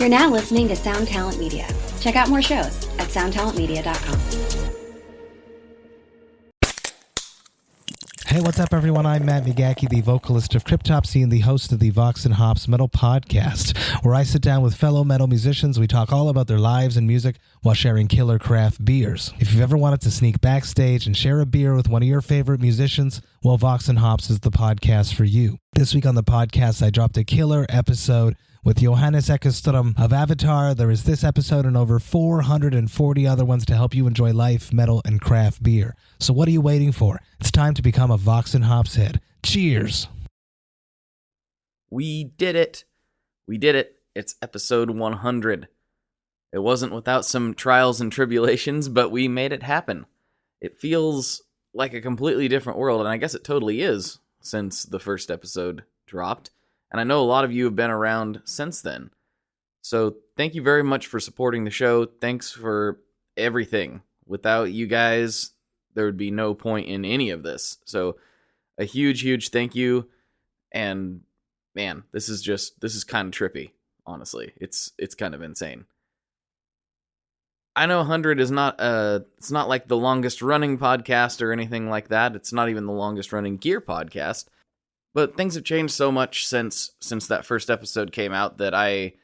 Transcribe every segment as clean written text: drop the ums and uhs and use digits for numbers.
You're now listening to Sound Talent Media. Check out more shows at soundtalentmedia.com. Hey, what's up, everyone? I'm Matt Magacki, the vocalist of Cryptopsy and the host of the Vox and Hops Metal Podcast, where I sit down with fellow metal musicians. We talk all about their lives and music while sharing killer craft beers. If you've ever wanted to sneak backstage and share a beer with one of your favorite musicians, well, Vox and Hops is the podcast for you. This week on the podcast, I dropped a killer episode with Johannes Ekström of Avatar. There is this episode and over 440 other ones to help you enjoy life, metal, and craft beer. So what are you waiting for? It's time to become a Vox and Hops head. Cheers! We did it. We did it. It's episode 100. It wasn't without some trials and tribulations, but we made it happen. It feels like a completely different world, and I guess it totally is since the first episode dropped. And I know a lot of you have been around since then. So thank you very much for supporting the show. Thanks for everything. Without you guys, there would be no point in any of this. So a huge, huge thank you. And man, this is kind of trippy, honestly. It's kind of insane. I know 100 is it's not like the longest running podcast or anything like that. It's not even the longest running gear podcast. But things have changed so much since that first episode came out that I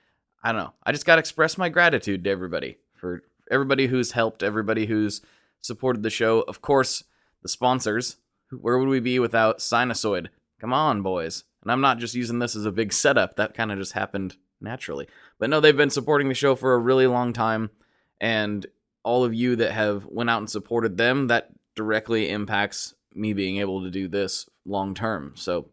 don't know. I just got to express my gratitude to everybody, for everybody who's helped, everybody who's supported the show. Of course, the sponsors. Where would we be without Sinusoid? Come on, boys. And I'm not just using this as a big setup. That kind of just happened naturally. But no, they've been supporting the show for a really long time. And all of you that have went out and supported them, that directly impacts me being able to do this long term. So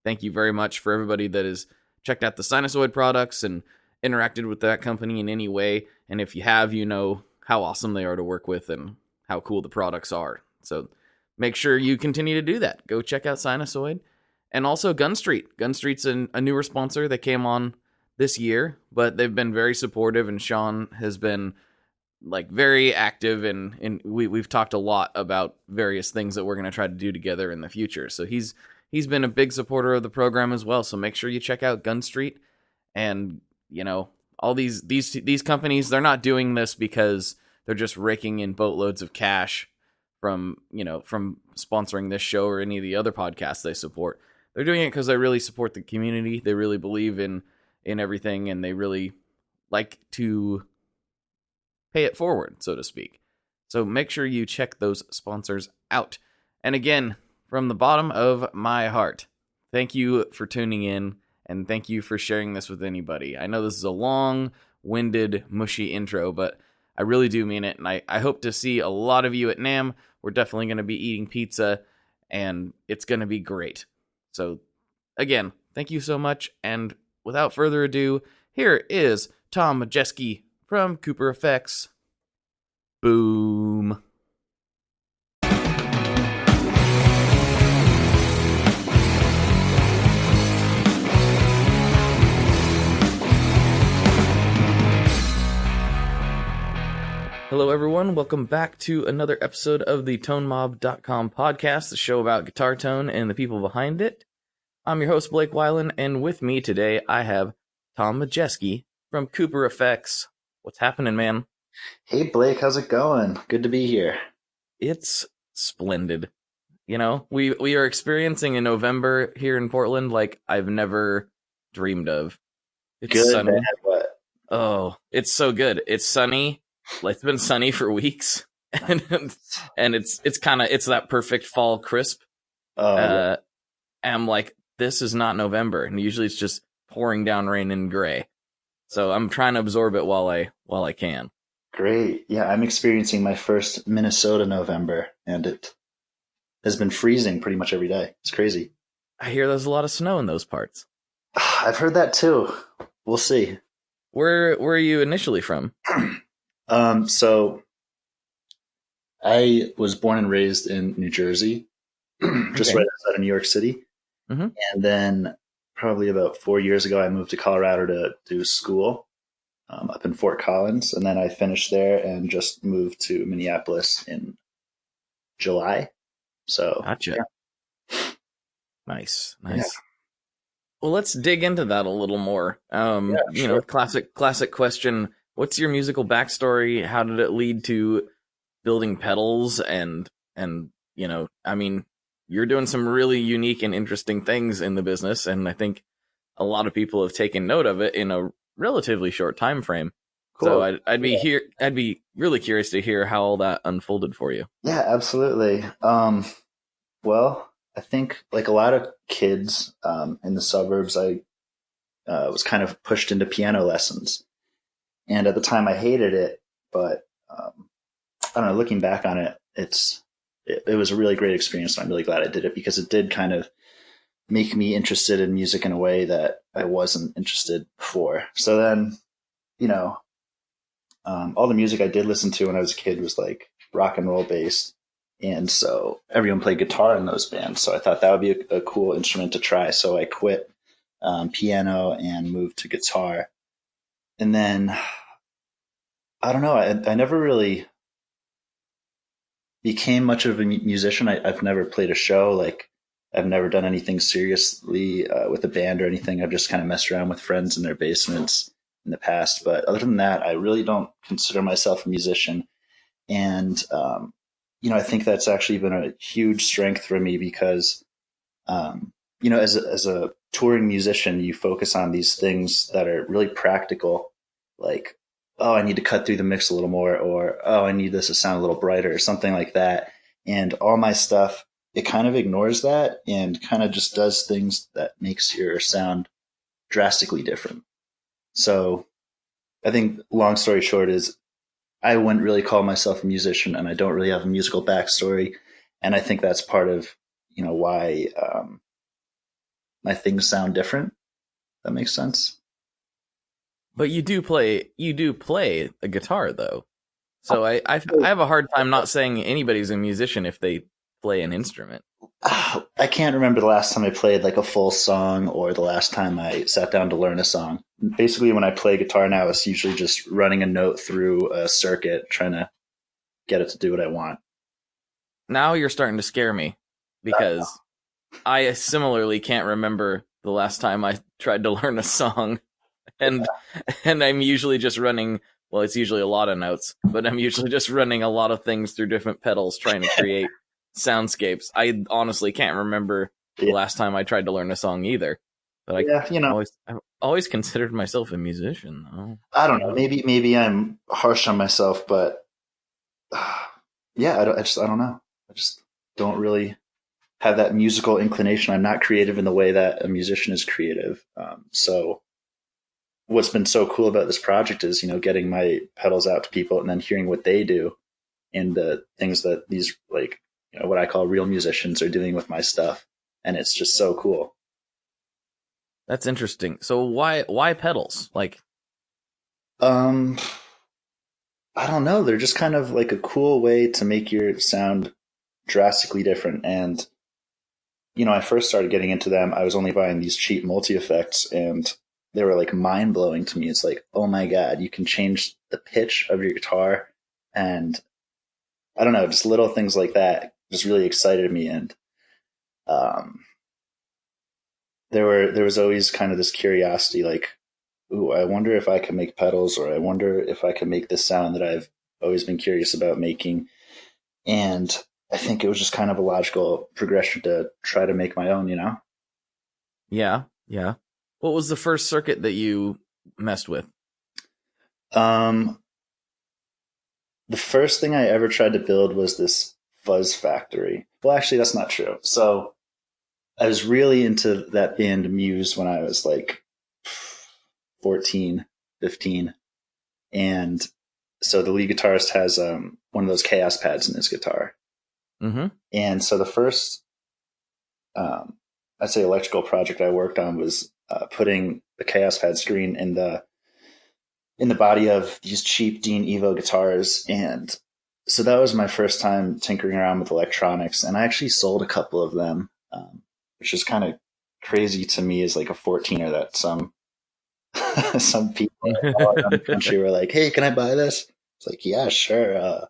thank you very much for everybody that has checked out the Sinusoid products and interacted with that company in any way. And if you have, you know how awesome they are to work with and how cool the products are. So make sure you continue to do that. Go check out Sinusoid. And also Gun Street. Gun Street's a newer sponsor that came on this year, but they've been very supportive, and Sean has been like very active, and we've talked a lot about various things that we're going to try to do together in the future. So he's been a big supporter of the program as well. So make sure you check out Gun Street. And you know, all these companies, they're not doing this because they're just raking in boatloads of cash from sponsoring this show or any of the other podcasts they support. They're doing it because they really support the community. They really believe in everything, and they really like to pay it forward, so to speak. So make sure you check those sponsors out. And again, from the bottom of my heart, thank you for tuning in, and thank you for sharing this with anybody. I know this is a long-winded, mushy intro, but I really do mean it, and I hope to see a lot of you at NAMM. We're definitely going to be eating pizza, and it's going to be great. So, again, thank you so much, and without further ado, here is Tom Majeski from CooperFX. Boom. Hello, everyone. Welcome back to another episode of the ToneMob.com podcast, the show about guitar tone and the people behind it. I'm your host, Blake Weiland, and with me today, I have Tom Majeski from CooperFX. What's happening, man? Hey, Blake. How's it going? Good to be here. It's splendid. You know, we are experiencing a November here in Portland like I've never dreamed of. It's good, sunny. bad, what? Oh, it's so good. It's sunny. Like, it's been sunny for weeks, and it's that perfect fall crisp. Yeah. And I'm like, this is not November, and usually it's just pouring down rain and gray. So I'm trying to absorb it while I can. Great. Yeah, I'm experiencing my first Minnesota November, and it has been freezing pretty much every day. It's crazy. I hear there's a lot of snow in those parts. I've heard that too. We'll see. Where are you initially from? So I was born and raised in New Jersey, just right outside of New York City. Mm-hmm. And then probably about 4 years ago, I moved to Colorado to do school up in Fort Collins. And then I finished there and just moved to Minneapolis in July. So gotcha. Yeah. Nice. Yeah. Well, let's dig into that a little more. Yeah, sure. Classic question. What's your musical backstory? How did it lead to building pedals? And I mean, you're doing some really unique and interesting things in the business, and I think a lot of people have taken note of it in a relatively short time frame. So Cool. I'd be really curious to hear how all that unfolded for you. Yeah, absolutely. Well, I think like a lot of kids in the suburbs, I was kind of pushed into piano lessons. And at the time, I hated it, but I don't know. Looking back on it, it was a really great experience, and I'm really glad I did it because it did kind of make me interested in music in a way that I wasn't interested before. So then, you know, all the music I did listen to when I was a kid was like rock and roll based. And so everyone played guitar in those bands. So I thought that would be a cool instrument to try. So I quit piano and moved to guitar. And then I don't know. I never really became much of a musician. I've never played a show. Like I've never done anything seriously with a band or anything. I've just kind of messed around with friends in their basements in the past. But other than that, I really don't consider myself a musician. And I think that's actually been a huge strength for me because as a touring musician, you focus on these things that are really practical, like, oh, I need to cut through the mix a little more, or, oh, I need this to sound a little brighter, or something like that. And all my stuff, it kind of ignores that and kind of just does things that makes your sound drastically different. So I think long story short is I wouldn't really call myself a musician and I don't really have a musical backstory. And I think that's part of, why my things sound different. That makes sense. But you do play a guitar though. So I have a hard time not saying anybody's a musician if they play an instrument. I can't remember the last time I played like a full song or the last time I sat down to learn a song. Basically, when I play guitar now, it's usually just running a note through a circuit, trying to get it to do what I want. Now you're starting to scare me because I similarly can't remember the last time I tried to learn a song. And I'm usually just running, well, it's usually a lot of notes, but I'm usually just running a lot of things through different pedals trying to create soundscapes. I honestly can't remember the last time I tried to learn a song either. But I've always considered myself a musician, though. I don't know. Maybe I'm harsh on myself, but yeah, I don't know. I just don't really have that musical inclination. I'm not creative in the way that a musician is creative. So what's been so cool about this project is, getting my pedals out to people and then hearing what they do and the things that these what I call real musicians are doing with my stuff. And it's just so cool. That's interesting. So why pedals? I don't know. They're just kind of like a cool way to make your sound drastically different. And, I first started getting into them. I was only buying these cheap multi-effects and they were like mind blowing to me. It's like, oh my God, you can change the pitch of your guitar. And I don't know, just little things like that just really excited me. And there was always kind of this curiosity, like, ooh, I wonder if I can make pedals, or I wonder if I can make this sound that I've always been curious about making. And I think it was just kind of a logical progression to try to make my own, Yeah. What was the first circuit that you messed with? The first thing I ever tried to build was this fuzz factory. Well, actually, that's not true. So I was really into that band Muse when I was like 14, 15. And so the lead guitarist has one of those chaos pads in his guitar. Mm-hmm. And so the first, I'd say electrical project I worked on was putting the chaos pad screen in the body of these cheap Dean Evo guitars. And so that was my first time tinkering around with electronics. And I actually sold a couple of them, which is kind of crazy to me as like a 14er that some people around the country were like, hey, can I buy this? It's like, yeah, sure.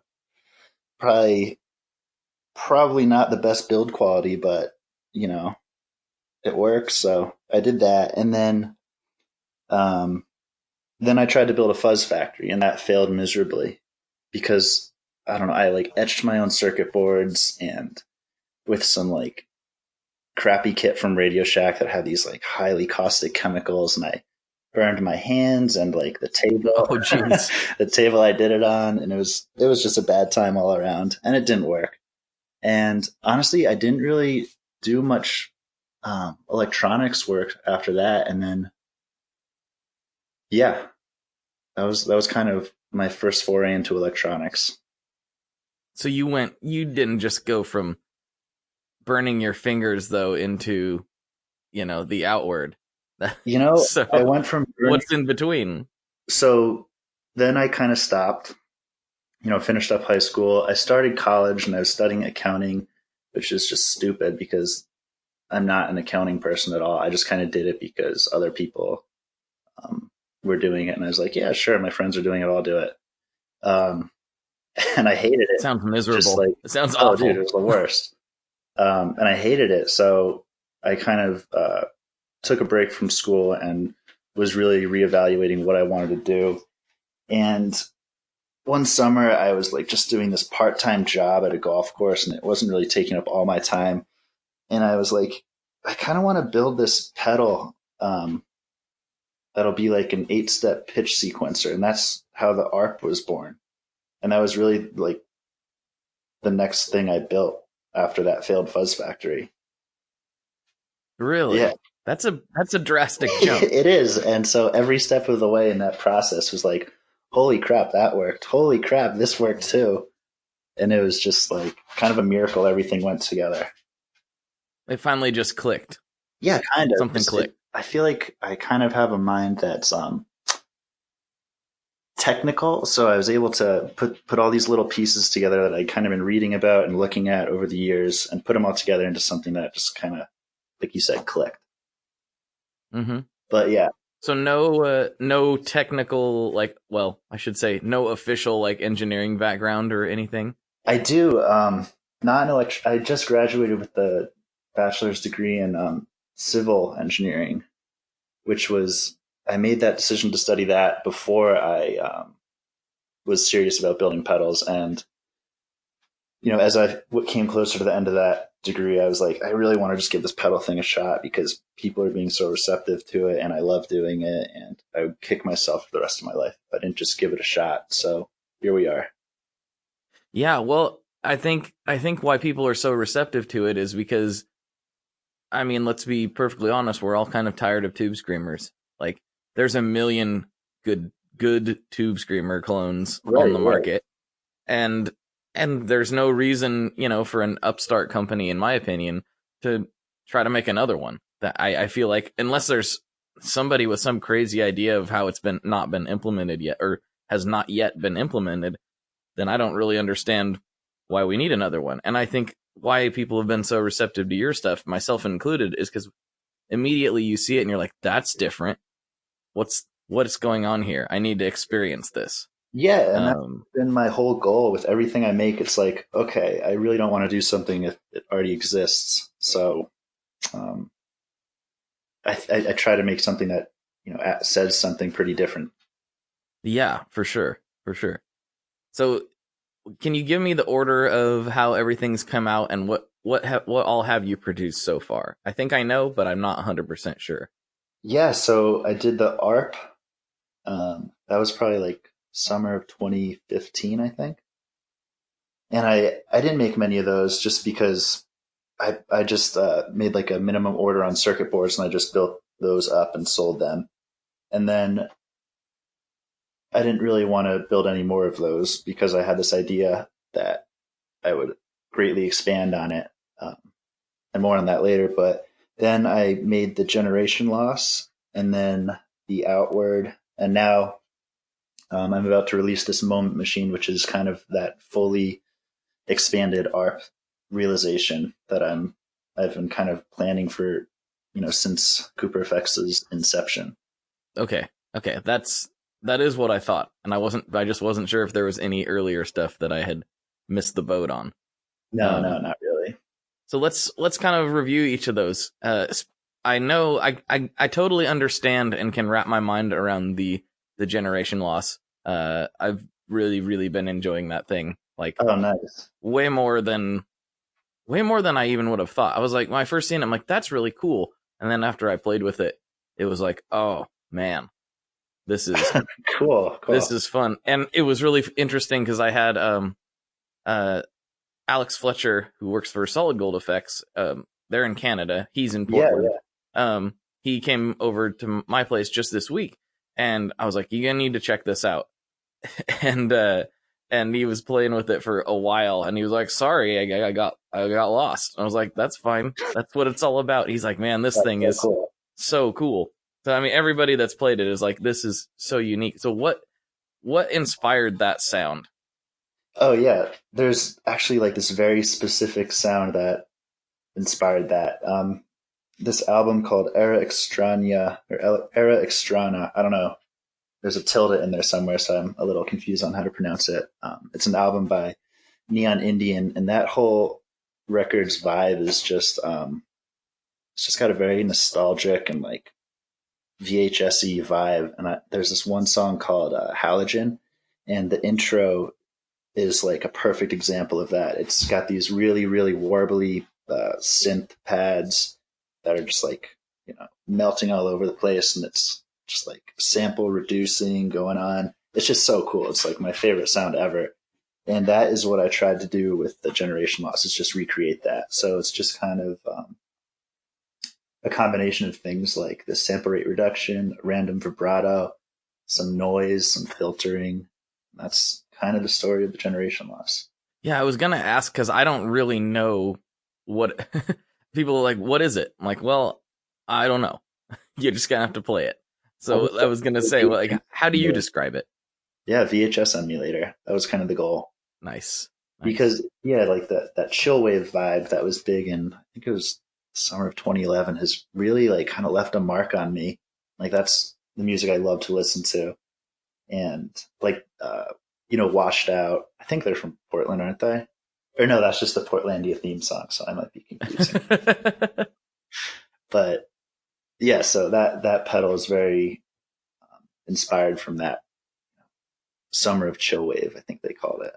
Probably not the best build quality, but it works. So I did that, and then I tried to build a fuzz factory, and that failed miserably because I don't know. I like etched my own circuit boards and with some like crappy kit from Radio Shack that had these like highly caustic chemicals, and I burned my hands and like the table. Oh, jeez. The table I did it on, and it was just a bad time all around, and it didn't work. And honestly, I didn't really do much electronics work after that, and then yeah, that was kind of my first foray into electronics. So you didn't just go from burning your fingers though into, the outward. So I went from what's in between? So then I kind of stopped, finished up high school. I started college and I was studying accounting, which is just stupid because I'm not an accounting person at all. I just kind of did it because other people were doing it. And I was like, yeah, sure. My friends are doing it. I'll do it. And I hated it. Sounds miserable. Like, it sounds awful. Dude, it was the worst. And I hated it. So I kind of took a break from school and was really reevaluating what I wanted to do. And one summer I was like just doing this part-time job at a golf course, and it wasn't really taking up all my time. And I was like, I kind of want to build this pedal that'll be like an 8-step pitch sequencer. And that's how the ARP was born. And that was really like the next thing I built after that failed fuzz factory. Really? Yeah. That's a drastic jump. It is. And so every step of the way in that process was like, holy crap, that worked. Holy crap, this worked too. And it was just like kind of a miracle. Everything went together. It finally just clicked. Yeah, kind of. Something clicked. I feel like I kind of have a mind that's technical. So I was able to put all these little pieces together that I'd kind of been reading about and looking at over the years and put them all together into something that just kind of, like you said, clicked. Mm-hmm. But yeah. So no technical, I should say no official engineering background or anything. I do. Not in I just graduated with the bachelor's degree in civil engineering, which was, I made that decision to study that before I was serious about building pedals. And, as I came closer to the end of that degree, I was like, I really want to just give this pedal thing a shot because people are being so receptive to it and I love doing it, and I would kick myself for the rest of my life if I didn't just give it a shot. So here we are. Yeah, well, I think why people are so receptive to it is because, I mean, let's be perfectly honest, we're all kind of tired of Tube Screamers. Like, there's a million good Tube Screamer clones on the market. And there's no reason, for an upstart company, in my opinion, to try to make another one. That I feel like, unless there's somebody with some crazy idea of how it's not been implemented yet, or has not yet been implemented, then I don't really understand why we need another one. And I think why people have been so receptive to your stuff, myself included, is because immediately you see it and you're like, that's different. What's going on here? I need to experience this. Yeah, and that's been my whole goal with everything I make. It's like, okay, I really don't want to do something if it already exists. So I try to make something that, says something pretty different. Yeah, for sure. So can you give me the order of how everything's come out and what all have you produced so far? I think I know, but I'm not 100% sure. Yeah, so I did the ARP. That was probably like summer of 2015, I think. And I didn't make many of those just because I just made like a minimum order on circuit boards, and I just built those up and sold them. And then I didn't really want to build any more of those because I had this idea that I would greatly expand on it, and more on that later. But then I made the generation loss and then the outward, and now I'm about to release this moment machine, which is kind of that fully expanded ARP realization that I've been kind of planning for, since CooperFX's inception. Okay. That is what I thought. And I just wasn't sure if there was any earlier stuff that I had missed the boat on. No, not really. So let's kind of review each of those. I know I totally understand and can wrap my mind around the generation loss. I've really been enjoying that thing. Like, Oh, nice. way more than I even would have thought. I was like, when I first seen it, I'm like, that's really cool. And then after I played with it, it was like, oh man, this is Cool. this is fun. And it was really interesting because I had Alex Fletcher, who works for Solid Gold Effects. They're in Canada. He's in Portland. He came over to my place just this week, and I was like, "You're gonna need to check this out." and he was playing with it for a while, and he was like, "Sorry, I got lost." And I was like, "That's fine. That's what it's all about." He's like, "Man, this thing is cool. So cool." So I mean, everybody that's played it is like, "This is so unique." So what inspired that sound? Oh yeah, there's actually like this very specific sound that inspired that. This album called Era Extraña or Era Extrana. I don't know. There's a tilde in there somewhere, so I'm a little confused on how to pronounce it. It's an album by Neon Indian, and that whole record's vibe is just it's just got a very nostalgic and like VHS-y vibe. And there's this one song called Halogen, and the intro is like a perfect example of that. It's got these really warbly synth pads that are just like, melting all over the place, and it's just like sample reducing going on. It's just so cool. It's like my favorite sound ever. And that is what I tried to do with the Generation Loss, is just recreate that. So it's just kind of a combination of things like the sample rate reduction, random vibrato, some noise, some filtering. That's kind of the story of the Generation Loss. Yeah, I was gonna ask because I don't really know what people are like. What is it? I'm like, well, I don't know. You're just gonna have to play it. So I was gonna say, well, like, how do you describe it? Yeah, VHS emulator. That was kind of the goal. Nice. Because like that chill wave vibe that was big in, I think it was summer of 2011, has really like kind of left a mark on me. Like that's the music I love to listen to. And like Washed Out, I think they're from Portland, aren't they? Or no, that's just the Portlandia theme song, so I might be confusing. But yeah, so that pedal is very inspired from that summer of chill wave, I think they called it.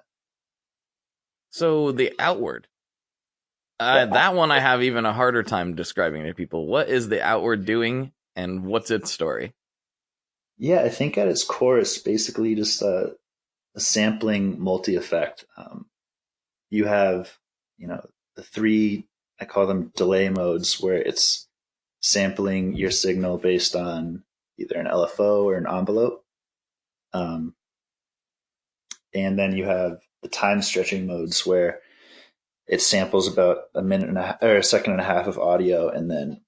So the Outward, that one I have even a harder time describing to people. What is the Outward doing, and what's its story? Yeah, I think at its core, it's basically just a sampling multi-effect. You have, the three, I call them delay modes, where it's sampling your signal based on either an LFO or an envelope. And then you have the time stretching modes, where it samples about a minute and a half, or a second and a half of audio, and then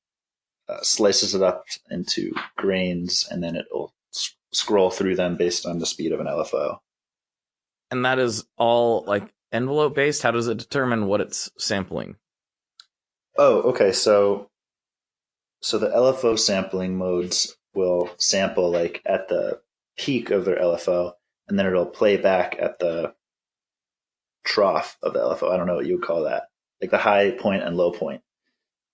slices it up into grains, and then it'll scroll through them based on the speed of an LFO. And that is all like envelope based? How does it determine what it's sampling? Oh, okay. So the LFO sampling modes will sample like at the peak of their LFO, and then it'll play back at the trough of the LFO. I don't know what you would call that, like the high point and low point.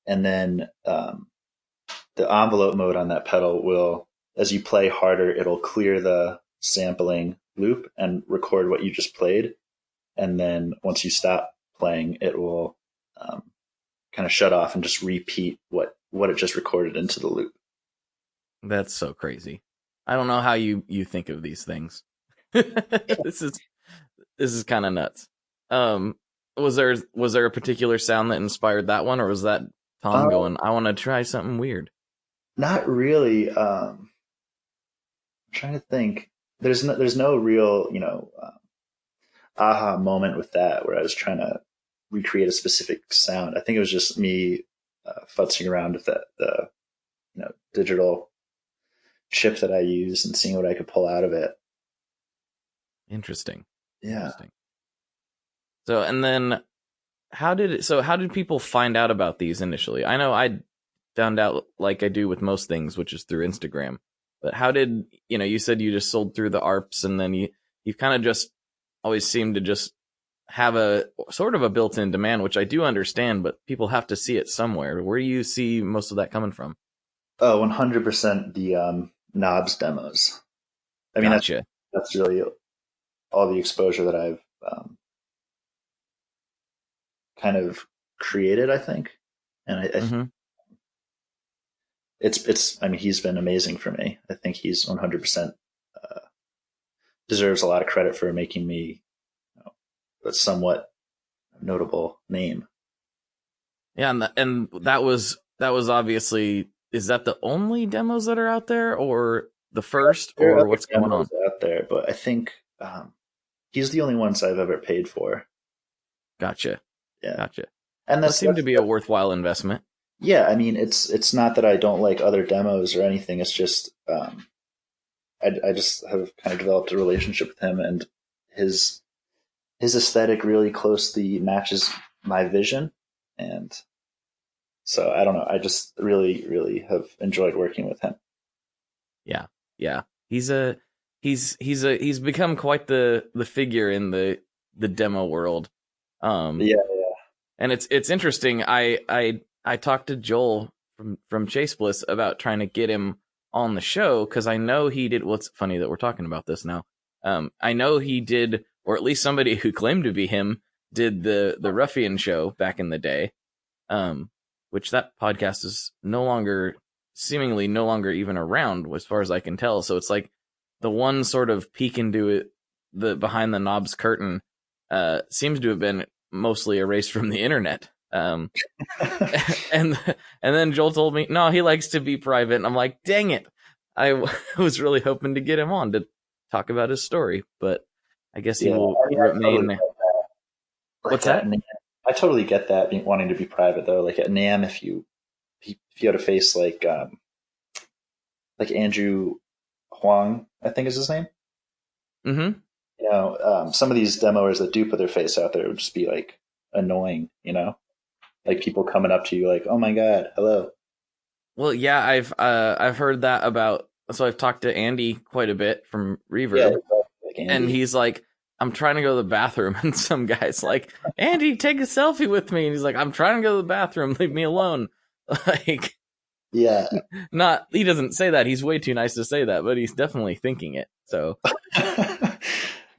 And then the envelope mode on that pedal will, as you play harder, it'll clear the sampling loop and record what you just played. And then once you stop playing, it will kind of shut off and just repeat what it just recorded into the loop. That's so crazy. I don't know how you think of these things. This is kind of nuts. Was there a particular sound that inspired that one, or was that Tom going, I want to try something weird? Not really. I'm trying to think. There's no real, aha moment with that where I was trying to recreate a specific sound. I think it was just me futzing around with the digital chip that I use and seeing what I could pull out of it. Interesting. Yeah. Interesting. So, and then how did people find out about these initially? I know I found out like I do with most things, which is through Instagram. But how did, you said you just sold through the ARPs, and then you've kind of just always seemed to just have a sort of a built-in demand, which I do understand, but people have to see it somewhere. Where do you see most of that coming from? Oh, 100% the knobs demos. I mean, Gotcha. that's really all the exposure that I've kind of created, I think. And Mm-hmm. I mean, he's been amazing for me. I think he's 100% deserves a lot of credit for making me a somewhat notable name. Yeah, and that was obviously, is that the only demos that are out there, or the first, There are or other what's going on? demos out there, but I think he's the only ones I've ever paid for. Gotcha. Yeah, Gotcha. and That seemed to be a worthwhile investment. yeah. I mean, it's not that I don't like other demos or anything. It's just I just have kind of developed a relationship with him, and his aesthetic really closely matches my vision, and so I don't know. I just really, really have enjoyed working with him. Yeah, yeah. He's become quite the figure in the demo world. Yeah, And it's interesting. I talked to Joel from Chase Bliss about trying to get him on the show, because I know he did. What's funny that we're talking about this now. I know he did, or at least somebody who claimed to be him did the Ruffian show back in the day. Which that podcast is seemingly no longer even around, as far as I can tell. So it's like the one sort of peek into it, the behind the knobs curtain, seems to have been mostly erased from the internet. And then Joel told me, no, he likes to be private. And I'm like, dang it. I was really hoping to get him on to talk about his story, but I guess he will remain. Totally What's that? I totally get that, wanting to be private though. Like at NAMM, if you had a face like Andrew Huang, I think is his name. Mm-hmm. You know, some of these demoers that do put their face out there would just be like annoying. You know, like people coming up to you like, "Oh my god, hello." Well, yeah, I've heard that about. So I've talked to Andy quite a bit from Reverb, Yeah, like Andy. and he's like, I'm trying to go to the bathroom, and some guy's like, Andy, take a selfie with me, and he's like, I'm trying to go to the bathroom, leave me alone. Like, yeah, he doesn't say that. He's way too nice to say that, but he's definitely thinking it. So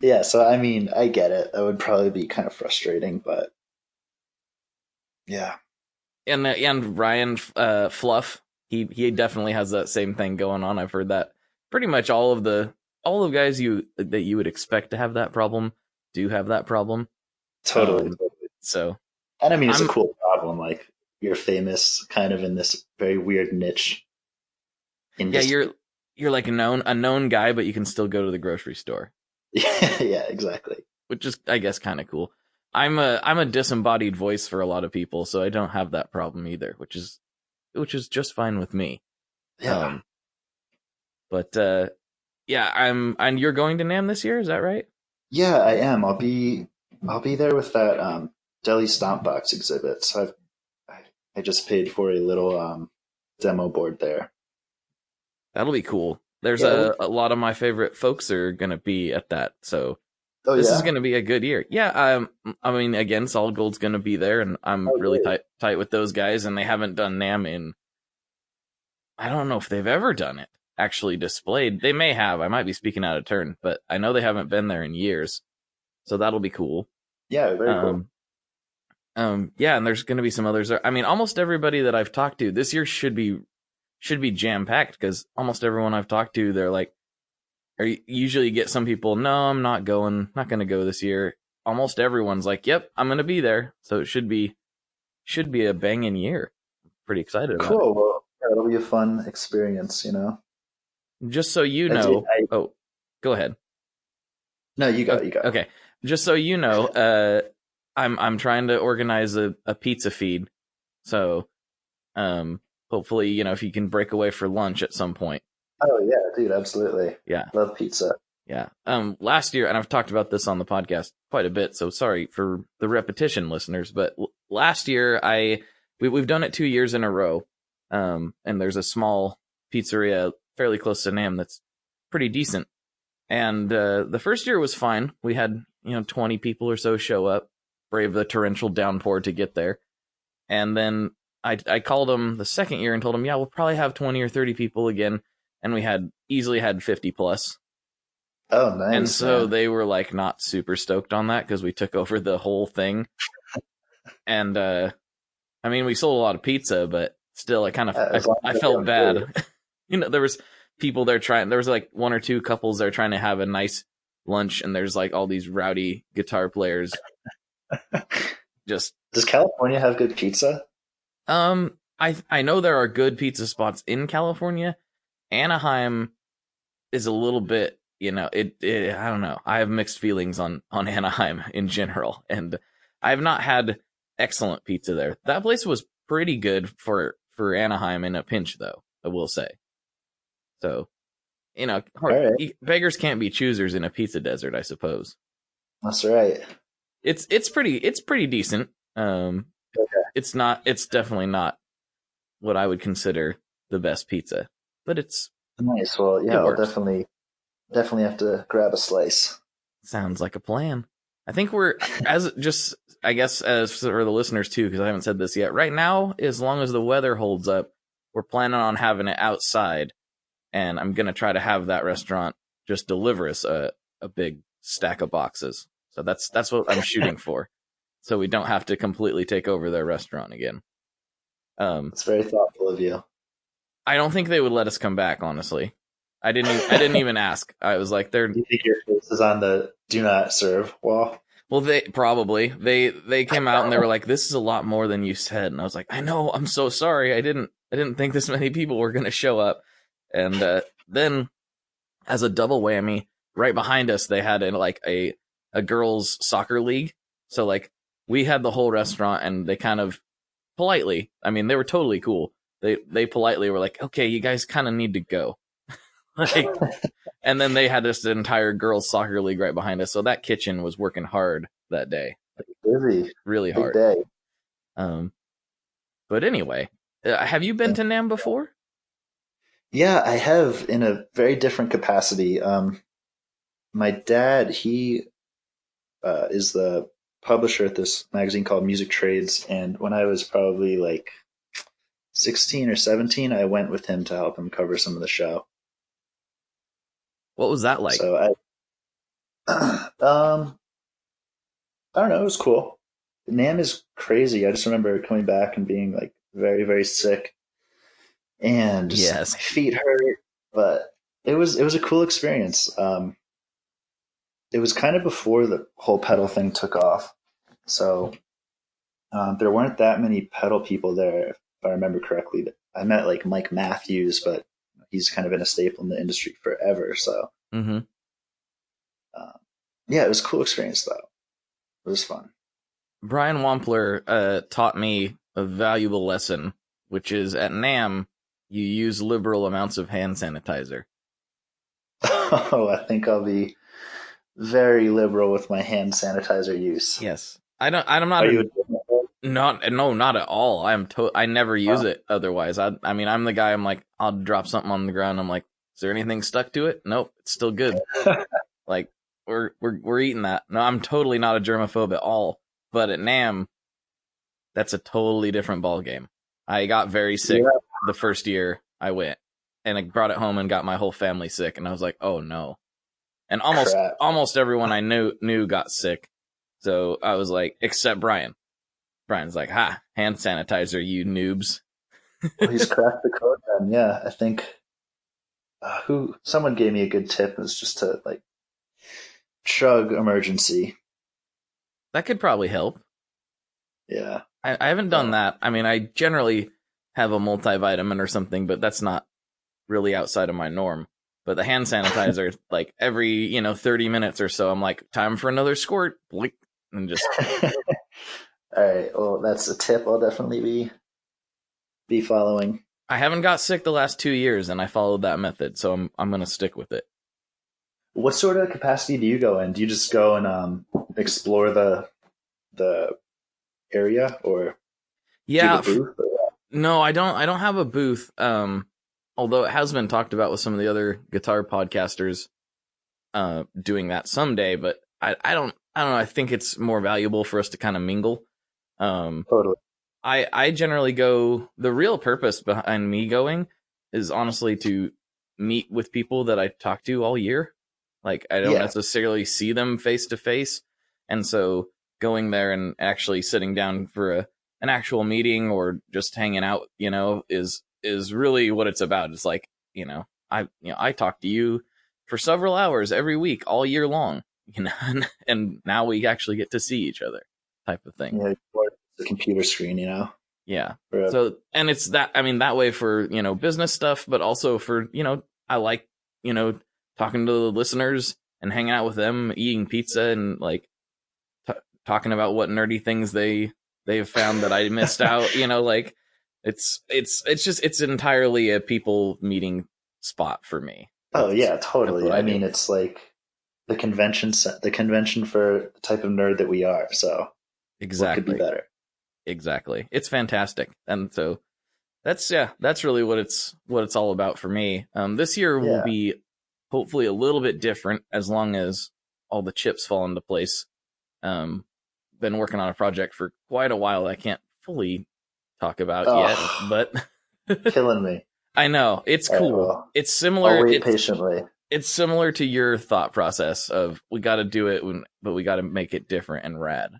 yeah. So I mean, I get it. That would probably be kind of frustrating, but yeah. and Ryan Fluff, he definitely has that same thing going on. I've heard that pretty much all of guys that you would expect to have that problem do have that problem. Totally. So, and I mean, it's a cool problem. Like you're famous, kind of in this very weird niche. Yeah, you're like a known guy, but you can still go to the grocery store. Yeah, exactly. Which is, I guess, kind of cool. I'm a disembodied voice for a lot of people, so I don't have that problem either, which is just fine with me. Yeah. Yeah, and you're going to NAMM this year, is that right? Yeah, I am. I'll be there with that Deli Stomp Box exhibit. So I just paid for a little demo board there. That'll be cool. There's a lot of my favorite folks are gonna be at that, so this is gonna be a good year. Yeah, I mean, again, Solid Gold's gonna be there, and I'm really tight with those guys, and they haven't done NAMM in, I don't know if they've ever done it actually displayed. They may have. I might be speaking out of turn, but I know they haven't been there in years, so that'll be cool. Yeah, very cool. Yeah, and there's gonna be some others there. I mean, almost everybody that I've talked to this year should be jam packed, because almost everyone I've talked to, they're like, or you usually get some people, no, I'm not going to go this year. Almost everyone's like, yep, I'm going to be there. So it should be a banging year. Pretty excited about it. Cool. Well, it'll be a fun experience, you know. Just so you know, go ahead. No, you go. Okay. Just so you know, I'm trying to organize a pizza feed. So, hopefully, you know, if you can break away for lunch at some point. Oh yeah, dude, absolutely. Yeah. Love pizza. Yeah. Last year, and I've talked about this on the podcast quite a bit, so sorry for the repetition, listeners, but last year we've done it 2 years in a row. And there's a small pizzeria fairly close to NAMM that's pretty decent. And the first year was fine. We had 20 people or so show up, brave the torrential downpour to get there. And then I called them the second year and told them, yeah, we'll probably have 20 or 30 people again. And we easily had 50 plus. Oh, nice. And so man. they were like not super stoked on that because we took over the whole thing. And we sold a lot of pizza, but still, I felt bad. There was people there there was like one or two couples there trying to have a nice lunch, and there's like all these rowdy guitar players. Does California have good pizza? I know there are good pizza spots in California. Anaheim is a little bit, I don't know. I have mixed feelings on Anaheim in general, and I have not had excellent pizza there. That place was pretty good for Anaheim in a pinch, though, I will say. So, right. Beggars can't be choosers in a pizza desert, I suppose. That's right. It's pretty decent. Okay. It's definitely not what I would consider the best pizza, but it's nice. Well, yeah, I'll definitely have to grab a slice. Sounds like a plan. I think as for the listeners too, because I haven't said this yet. Right now, as long as the weather holds up, we're planning on having it outside, and I'm gonna try to have that restaurant just deliver us a big stack of boxes. So that's what I'm shooting for, so we don't have to completely take over their restaurant again. It's very thoughtful of you. I don't think they would let us come back, honestly. I didn't even ask. I was like, "They're." You think your face is on the "Do Not Serve" wall? Well, they came out and they were like, "This is a lot more than you said," and I was like, "I know, I'm so sorry. I didn't think this many people were going to show up." And then, as a double whammy, right behind us, they had a girls' soccer league. So like we had the whole restaurant, and they kind of politely, they were totally cool. They politely were like, "Okay, you guys kind of need to go." And then they had this entire girls' soccer league right behind us. So that kitchen was working hard that day. Busy. Really hard. Big day. But anyway, have you been to NAMM before? Yeah, I have, in a very different capacity. My dad, he is the publisher at this magazine called Music Trades. And when I was probably like 16 or 17, I went with him to help him cover some of the show. What was that like? So I don't know. It was cool. NAMM is crazy. I just remember coming back and being like very, very sick, and just my feet hurt. But it was a cool experience. It was kind of before the whole pedal thing took off, so there weren't that many pedal people there, if I remember correctly. I met like Mike Matthews, but he's kind of been a staple in the industry forever. So, yeah, it was a cool experience, though. It was fun. Brian Wampler taught me a valuable lesson, which is at NAMM, you use liberal amounts of hand sanitizer. Oh, I think I'll be very liberal with my hand sanitizer use. Yes, I'm not. Not at all. I never use it otherwise. I'm the guy. I'm like, I'll drop something on the ground. I'm like, is there anything stuck to it? Nope, it's still good. Like we're eating that. No, I'm totally not a germaphobe at all. But at NAMM, that's a totally different ball game. I got very sick the first year I went, and I brought it home and got my whole family sick. And I was like, oh no. And almost everyone I knew got sick. So I was like, except Brian. Brian's like, hand sanitizer, you noobs. Well, he's cracked the code then. Yeah, I think someone gave me a good tip. It was just to like chug emergency. That could probably help. Yeah. I haven't done that. I generally have a multivitamin or something, but that's not really outside of my norm. But the hand sanitizer, like every 30 minutes or so, I'm like, time for another squirt. Blink, and just. All right. Well, that's a tip I'll definitely be following. I haven't got sick the last 2 years, and I followed that method, so I'm going to stick with it. What sort of capacity do you go in? Do you just go and explore the area, or do you have a booth? No, I don't have a booth. Although it has been talked about with some of the other guitar podcasters doing that someday, but I don't I don't know. I think it's more valuable for us to kind of mingle. Totally. I generally go, the real purpose behind me going is honestly to meet with people that I talk to all year. Like, I don't Yeah. necessarily see them face to face. And so going there and actually sitting down for an actual meeting or just hanging out, is really what it's about. It's like, I talk to you for several hours every week, all year long, and now we actually get to see each other, type of thing. Yeah, the computer screen, Yeah. Right. So, and it's that way for, business stuff, but also for, I like, talking to the listeners and hanging out with them, eating pizza and like talking about what nerdy things they've found that I missed out, like it's entirely a people meeting spot for me. Oh yeah, totally. I mean, it's like the convention for the type of nerd that we are. So exactly. What could be better? Exactly. It's fantastic. And so that's really what it's all about for me. This year will be hopefully a little bit different as long as all the chips fall into place. Been working on a project for quite a while I can't fully talk about yet, but killing me. I know. It's cool. Well, it's similar. I'll wait patiently. It's similar to your thought process of we got to do it, but we got to make it different and rad.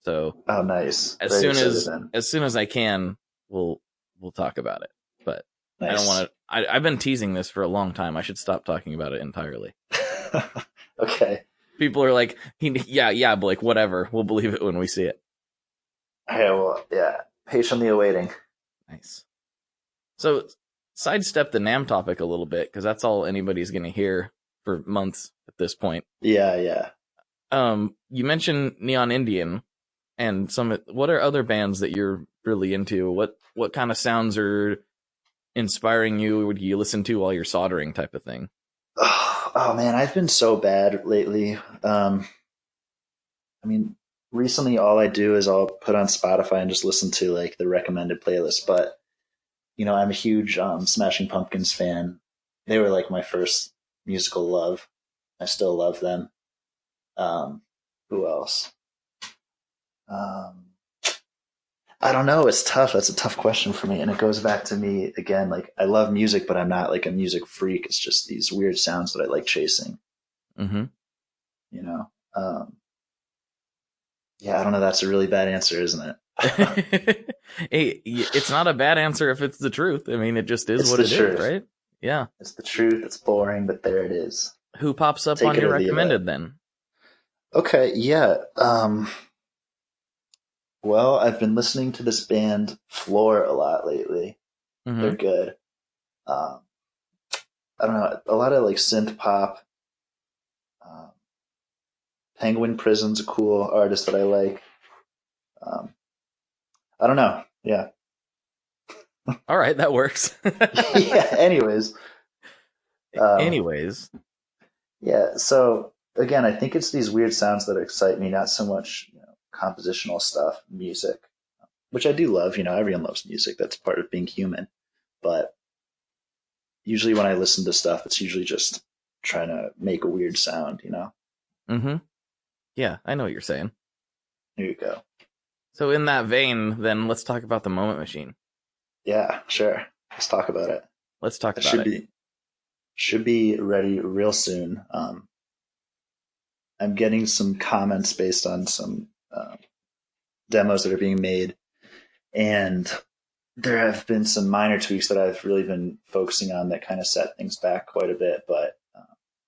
So, oh, nice. As soon as I can, we'll talk about it. But nice. I don't want to. I've been teasing this for a long time. I should stop talking about it entirely. Okay. People are like, yeah, Blake, whatever. We'll believe it when we see it. Okay, well, yeah. Patiently awaiting. Nice. So, sidestep the NAMM topic a little bit because that's all anybody's going to hear for months at this point. Yeah. You mentioned Neon Indian. And what are other bands that you're really into? What kind of sounds are inspiring you? Would you listen to while you're soldering, type of thing? Oh man, I've been so bad lately. I mean, recently all I do is I'll put on Spotify and just listen to like the recommended playlist. But I'm a huge Smashing Pumpkins fan. They were like my first musical love. I still love them. Who else? I don't know. It's tough. That's a tough question for me. And it goes back to me again, like I love music, but I'm not like a music freak. It's just these weird sounds that I like chasing. Mm-hmm. Yeah, I don't know. That's a really bad answer, isn't it? Hey, it's not a bad answer if it's the truth. I mean, it just is what it is, right? Yeah. It's the truth. It's boring, but there it is. Who pops up on your recommended then? Okay. Yeah. Well, I've been listening to this band Floor a lot lately. Mm-hmm. They're good. I don't know, a lot of like synth pop. Penguin Prison's a cool artist that I like. I don't know. Yeah. All right, that works. Yeah. Anyways. Yeah. So again, I think it's these weird sounds that excite me, not so much compositional stuff, music, which I do love. Everyone loves music. That's part of being human. But usually when I listen to stuff, it's usually just trying to make a weird sound, Mm-hmm. Yeah, I know what you're saying. There you go. So in that vein, then let's talk about the Moment Machine. Yeah, sure. Let's talk about it. Let's talk about it. Should be ready real soon. I'm getting some comments based on some demos that are being made, and there have been some minor tweaks that I've really been focusing on that kind of set things back quite a bit, but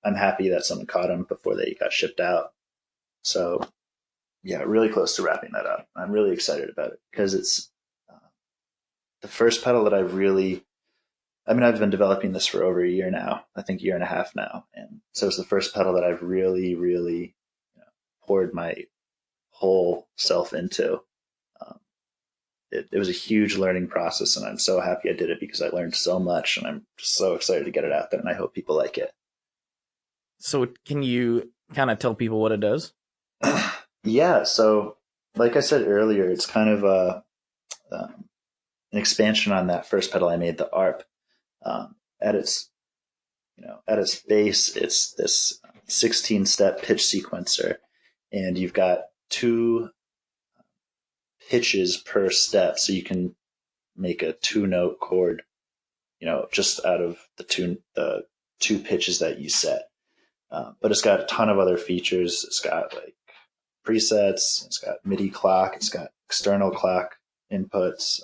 I'm happy that someone caught them before they got shipped out. So yeah, really close to wrapping that up. I'm really excited about it because it's the first pedal that I've been developing this for over a year now, I think a year and a half now. And so it's the first pedal that I've really, really poured my whole self into. It was a huge learning process, and I'm so happy I did it because I learned so much, and I'm just so excited to get it out there, and I hope people like it. So can you kind of tell people what it does? Yeah. So like I said earlier, it's kind of an expansion on that first pedal I made, the ARP. At its base, it's this 16-step pitch sequencer, and you've got 2 pitches per step, so you can make a 2-note chord, just out of the two pitches that you set. But it's got a ton of other features. It's got like presets. It's got MIDI clock. It's got external clock inputs.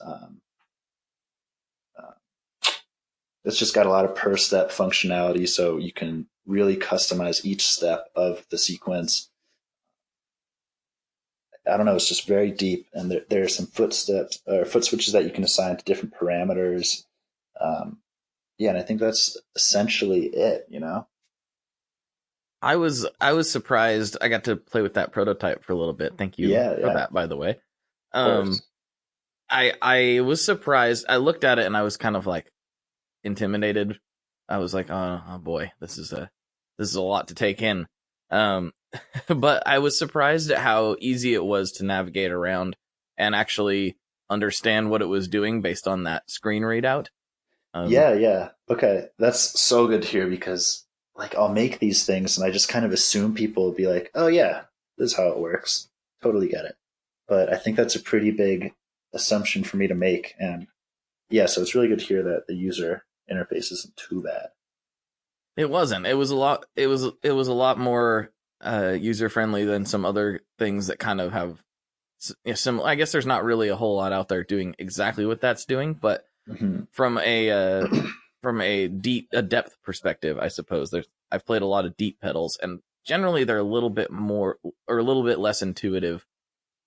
It's just got a lot of per step functionality, so you can really customize each step of the sequence. I don't know, it's just very deep, and there are some foot switches that you can assign to different parameters. And I think that's essentially it, I was surprised. I got to play with that prototype for a little bit. Thank you for that, by the way. I was surprised. I looked at it and I was kind of like intimidated. I was like, oh boy, this is a lot to take in. But I was surprised at how easy it was to navigate around and actually understand what it was doing based on that screen readout. Yeah. Okay, that's so good to hear, because like I'll make these things and I just kind of assume people will be like, oh yeah, this is how it works. Totally get it. But I think that's a pretty big assumption for me to make. And yeah, so it's really good to hear that the user interface isn't too bad. It wasn't. It was a lot. It was a lot more user friendly than some other things that kind of have some. I guess there's not really a whole lot out there doing exactly what that's doing, but from a depth perspective, I suppose I've played a lot of deep pedals, and generally they're a little bit more or a little bit less intuitive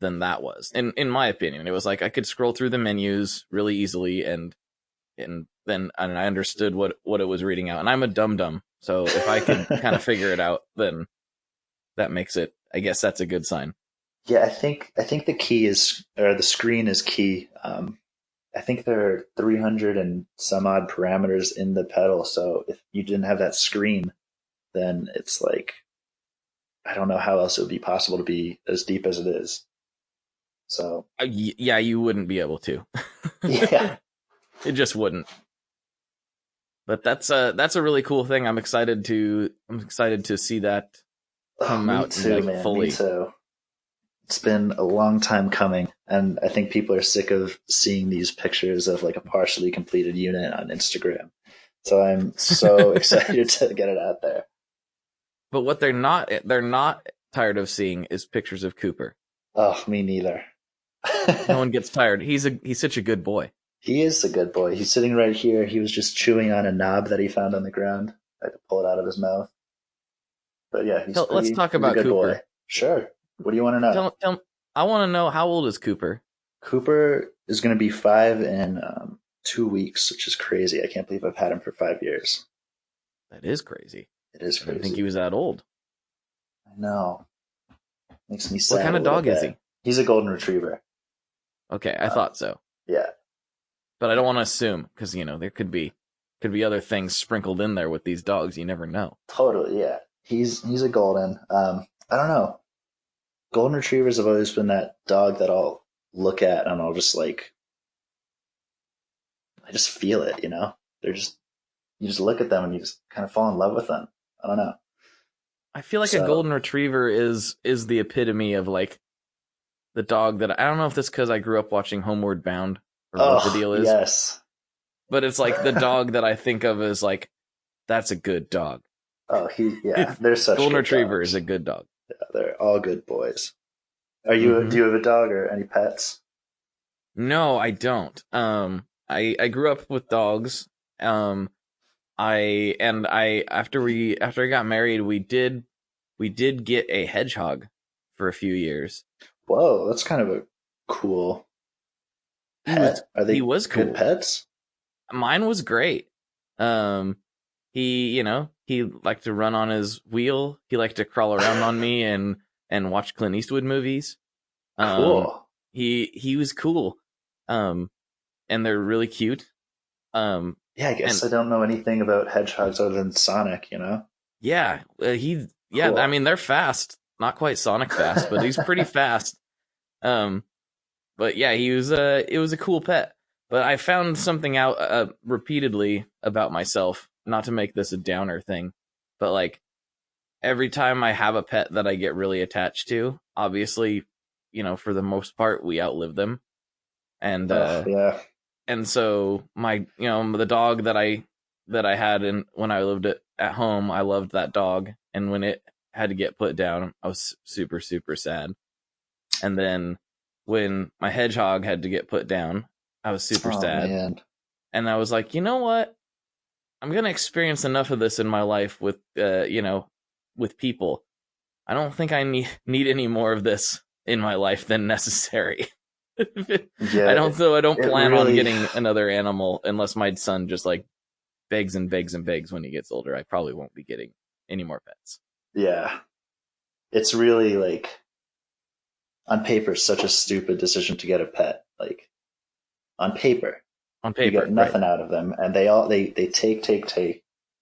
than that was. In my opinion, it was like I could scroll through the menus really easily, and then I understood what it was reading out. And I'm a dum-dum, so if I can kind of figure it out, then that makes it, I guess that's a good sign. Yeah, I think the key is, or the screen is key. I think there are 300 and some odd parameters in the pedal, so if you didn't have that screen, then it's like, I don't know how else it would be possible to be as deep as it is. So yeah, you wouldn't be able to. Yeah. It just wouldn't. But that's a really cool thing. I'm excited to see that come out too, man. fully. Me too. It's been a long time coming, and I think people are sick of seeing these pictures of like a partially completed unit on Instagram. So I'm so excited to get it out there. But what they're not tired of seeing is pictures of Cooper. Oh, me neither. No one gets tired. He's such a good boy. He is a good boy. He's sitting right here. He was just chewing on a knob that he found on the ground. I had to pull it out of his mouth. But yeah, let's talk about Cooper. Boy. Sure. What do you want to know? I want to know, how old is Cooper? Cooper is going to be 5 in 2 weeks, which is crazy. I can't believe I've had him for 5 years. That is crazy. It is crazy. I didn't think he was that old. I know. Makes me sad. What kind of dog is he? He's a golden retriever. Okay, I thought so. Yeah. But I don't want to assume, because there could be other things sprinkled in there with these dogs. You never know. Totally, yeah. He's a golden. I don't know. Golden retrievers have always been that dog that I'll look at and I'll just like, I just feel it, They're just, you just look at them and you just kind of fall in love with them. I don't know. I feel like a golden retriever is the epitome of like the dog that I don't know if that's because I grew up watching Homeward Bound or what the deal is. Yes. But it's like the dog that I think of as like, that's a good dog. Oh, they're such golden good retriever dogs. is a good dog. Yeah, they're all good bodos. Do you have a dog or any pets? No, I don't. I grew up with dogs. After I got married, we did get a hedgehog for a few years. Whoa, that's kind of a cool pet. He was cool. Good pets? Mine was great. He liked to run on his wheel. He liked to crawl around on me and watch Clint Eastwood movies. Cool. He was cool. And they're really cute. Yeah, I guess I don't know anything about hedgehogs other than Sonic, Yeah, cool. I mean, they're fast. Not quite Sonic fast, but he's pretty fast. But yeah, it was a cool pet. But I found something out repeatedly about myself, not to make this a downer thing, but like every time I have a pet that I get really attached to, obviously, for the most part, we outlive them. And yeah. and so the dog that I had when I lived at home, I loved that dog. And when it had to get put down, I was super, super sad. And then when my hedgehog had to get put down, I was super sad. Man. And I was like, you know what? I'm going to experience enough of this in my life with, with people. I don't think I need any more of this in my life than necessary. Yeah, I don't plan on getting another animal unless my son just like begs and begs and begs when he gets older. I probably won't be getting any more pets. Yeah. It's really like, on paper, such a stupid decision to get a pet. Like, on paper, you get nothing out of them, and they take,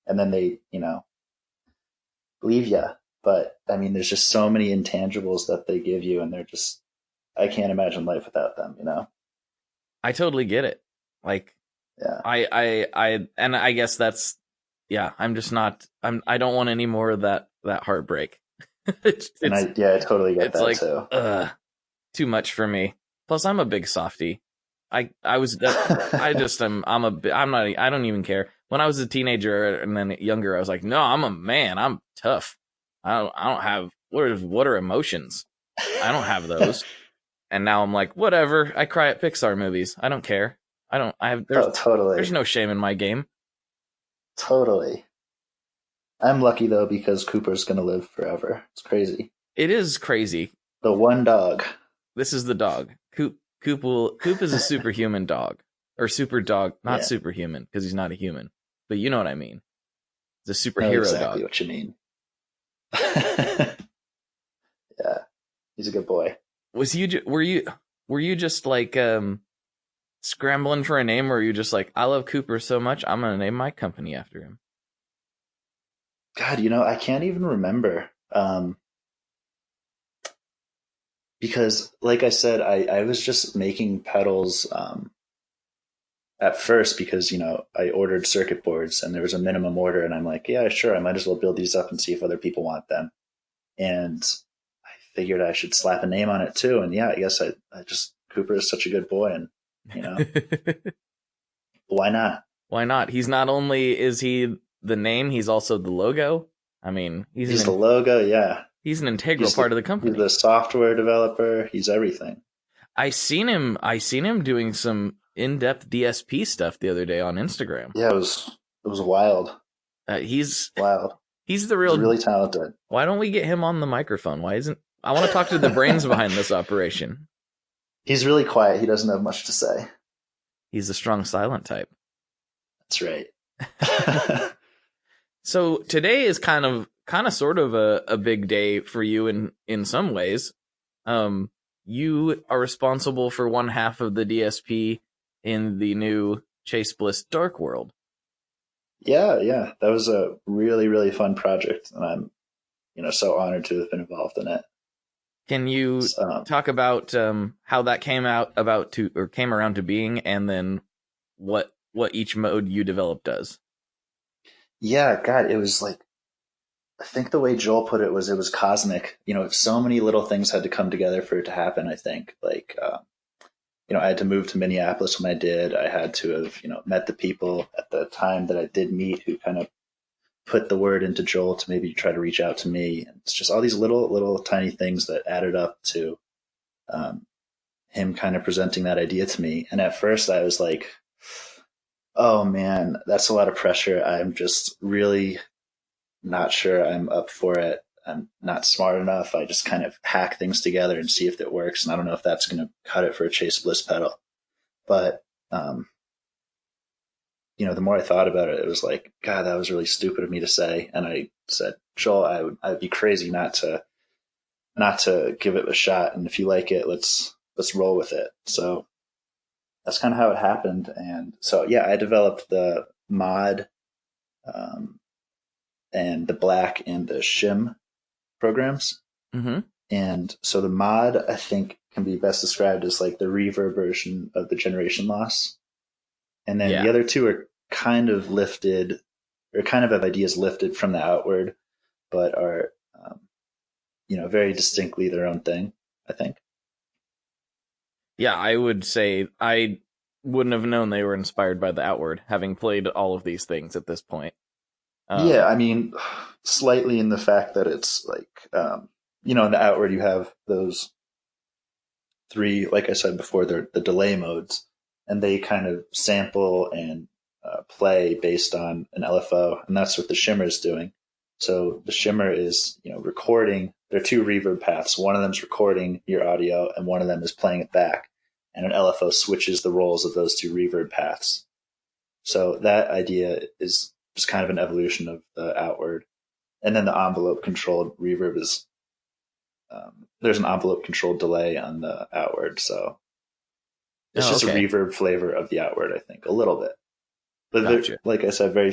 and then they leave you. But I mean, there's just so many intangibles that they give you, and they're just, I can't imagine life without them. I totally get it. Like, yeah, and I guess that's, yeah. I'm just not. I don't want any more of that heartbreak. I totally get that like, too. Too much for me. Plus, I'm a big softie. I don't even care. When I was a teenager and then younger, I was like, no, I'm a man. I'm tough. I don't have, what are emotions? I don't have those. And now I'm like, whatever. I cry at Pixar movies. I don't care. Totally. There's no shame in my game. Totally. I'm lucky though, because Cooper's going to live forever. It's crazy. It is crazy. The one dog. This is the dog. Coop is a superhuman dog. Or super dog. Not superhuman, because he's not a human. But you know what I mean. It's a superhero exactly dog. What you mean. Yeah. He's a good boy. Were you just like scrambling for a name, or were you just like, I love Cooper so much, I'm going to name my company after him? God, I can't even remember. Because, like I said, I was just making pedals at first because, I ordered circuit boards and there was a minimum order. And I'm like, yeah, sure, I might as well build these up and see if other people want them. And I figured I should slap a name on it too. And yeah, I guess I just, Cooper is such a good boy. And, why not? Why not? He's not only is he the name, he's also the logo. I mean, he's the logo. Yeah. He's an integral part of the company. He's the software developer. He's everything. I seen him doing some in-depth DSP stuff the other day on Instagram. Yeah, it was wild. He's wild. He's the real. He's really talented. Why don't we get him on the microphone? I want to talk to the brains behind this operation. He's really quiet. He doesn't have much to say. He's a strong silent type. That's right. So today is kind of sort of a big day for you in some ways. You are responsible for one half of the DSP in the new Chase Bliss Dark World. Yeah. That was a really, really fun project, and I'm, so honored to have been involved in it. Can you talk about how that came around to being, and then what each mode you developed does? Yeah, God, it was like, I think the way Joel put it was cosmic. So many little things had to come together for it to happen, I think. Like, I had to move to Minneapolis when I did. I had to have, met the people at the time that I did meet who kind of put the word into Joel to maybe try to reach out to me. And it's just all these little tiny things that added up to him kind of presenting that idea to me. And at first I was like, oh man, that's a lot of pressure. I'm just really not sure I'm up for it. I'm not smart enough. I just kind of hack things together and see if it works. And I don't know if that's going to cut it for a Chase Bliss pedal. But, the more I thought about it, it was like, God, that was really stupid of me to say. And I said, Joel, I'd be crazy not to give it a shot. And if you like it, let's roll with it. So that's kind of how it happened. And so, yeah, I developed the mod, and the black and the shim programs. Mm-hmm. And so the mod, I think, can be best described as like the reverb version of the generation loss. And then the other two are kind of lifted, or kind of have ideas lifted from the outward. but are, very distinctly their own thing, I think. Yeah, I would say I wouldn't have known they were inspired by the Outward, having played all of these things at this point. Yeah, I mean, slightly in the fact that it's like, in the Outward you have those three, like I said before, they're the delay modes, and they kind of sample and play based on an LFO, and that's what the Shimmer is doing. So the Shimmer is, recording. There are two reverb paths. One of them is recording your audio, and one of them is playing it back. And an LFO switches the roles of those two reverb paths. So that idea is just kind of an evolution of the Outward. And then the envelope controlled reverb is, there's an envelope controlled delay on the Outward. So it's just okay. a reverb flavor of the Outward, I think, a little bit. But Gotcha. like I said, very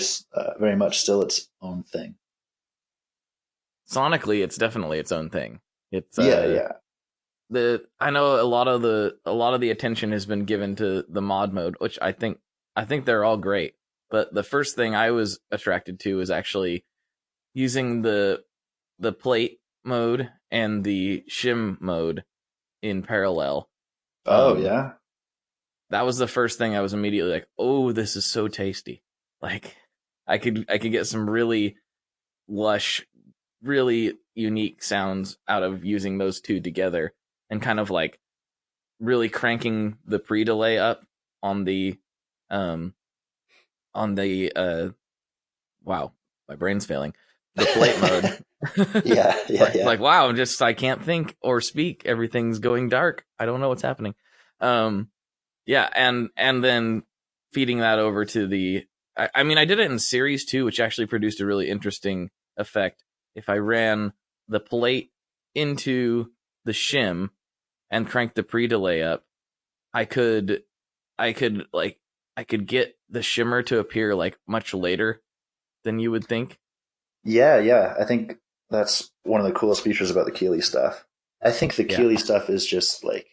much still its own thing. Sonically, it's definitely its own thing. It's yeah. I know a lot of the attention has been given to the mod mode, which I think they're all great. But the first thing I was attracted to is actually using the plate mode and the shim mode in parallel. Oh yeah. That was the first thing I was immediately like, "Oh, this is so tasty." Like I could get some really lush, really unique sounds out of using those two together, and kind of like really cranking the pre-delay up on the wow, my brain's failing. The plate mode. yeah. Like wow, I can't think or speak. Everything's going dark. I don't know what's happening. Yeah, and then feeding that over to the I mean I did it in series too, which actually produced a really interesting effect. If I ran the plate into the shim and cranked the pre-delay up, I could get the shimmer to appear like much later than you would think. Yeah. I think that's one of the coolest features about the Keeley stuff. I think the Keeley stuff is just like,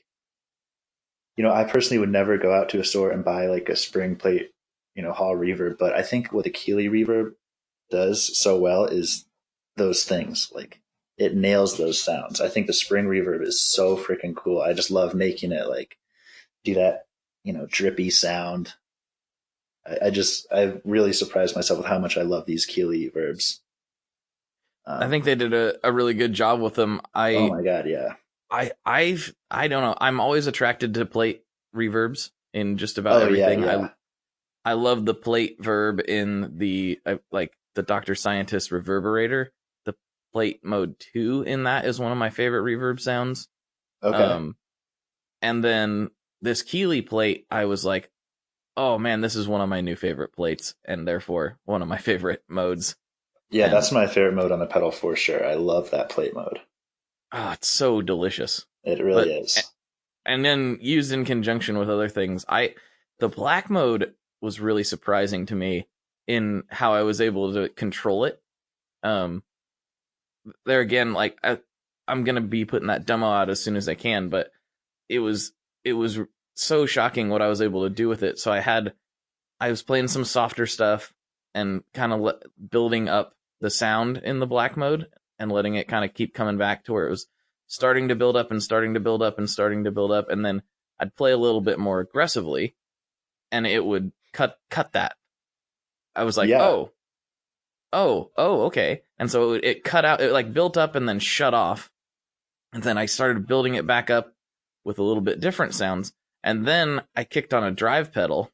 I personally would never go out to a store and buy like a spring plate, hall reverb. But I think what the Keeley reverb does so well is those things. Like it nails those sounds. I think the spring reverb is so freaking cool. I just love making it like do that, drippy sound. I really surprised myself with how much I love these Keeley verbs. I think they did a really good job with them. Oh my god, yeah. I don't know. I'm always attracted to plate reverbs in just about everything. Yeah. I love the plate verb in the like the Dr. Scientist reverberator. The plate mode 2 in that is one of my favorite reverb sounds. Okay. And then this Keeley plate, I was like, oh man, this is one of my new favorite plates, and therefore one of my favorite modes. Yeah, that's my favorite mode on the pedal for sure. I love that plate mode. Oh, it's so delicious. It really is. And then used in conjunction with other things. The black mode was really surprising to me in how I was able to control it. There again, like I'm gonna be putting that demo out as soon as I can, but it was so shocking what I was able to do with it. So I was playing some softer stuff and kind of building up the sound in the black mode and letting it kind of keep coming back to where it was starting to build up and starting to build up and starting to build up. And then I'd play a little bit more aggressively and it would cut that. I was like, yeah. oh, okay. And so it cut out, it like built up and then shut off. And then I started building it back up with a little bit different sounds. And then I kicked on a drive pedal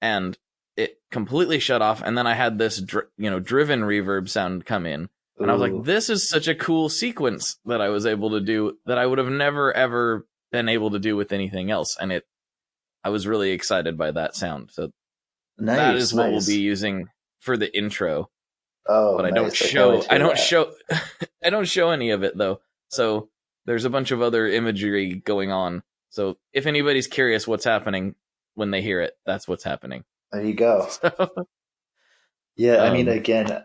and it completely shut off. And then I had this, driven reverb sound come in. And I was like, this is such a cool sequence that I was able to do that I would have never, ever been able to do with anything else. And I was really excited by that sound. So that is what we'll be using for the intro. Oh, but I nice. I don't show any of it though. So there's a bunch of other imagery going on. So if anybody's curious what's happening when they hear it, that's what's happening. There you go. Yeah, I mean, again,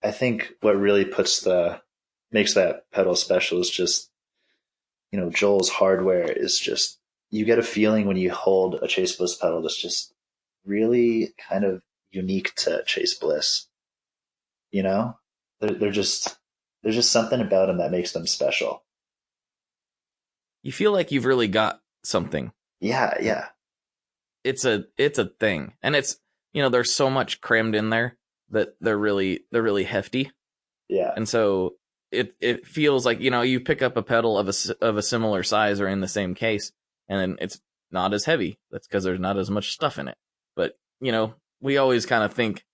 I think what really makes that pedal special is just, Joel's hardware is just, you get a feeling when you hold a Chase Bliss pedal that's just really kind of unique to Chase Bliss, they're just there's just something about them that makes them special. You feel like you've really got something. Yeah. It's a thing, and it's, there's so much crammed in there that they're really hefty. Yeah. And so it feels like, you pick up a pedal of a similar size or in the same case, and then it's not as heavy. That's because there's not as much stuff in it. But, we always kind of think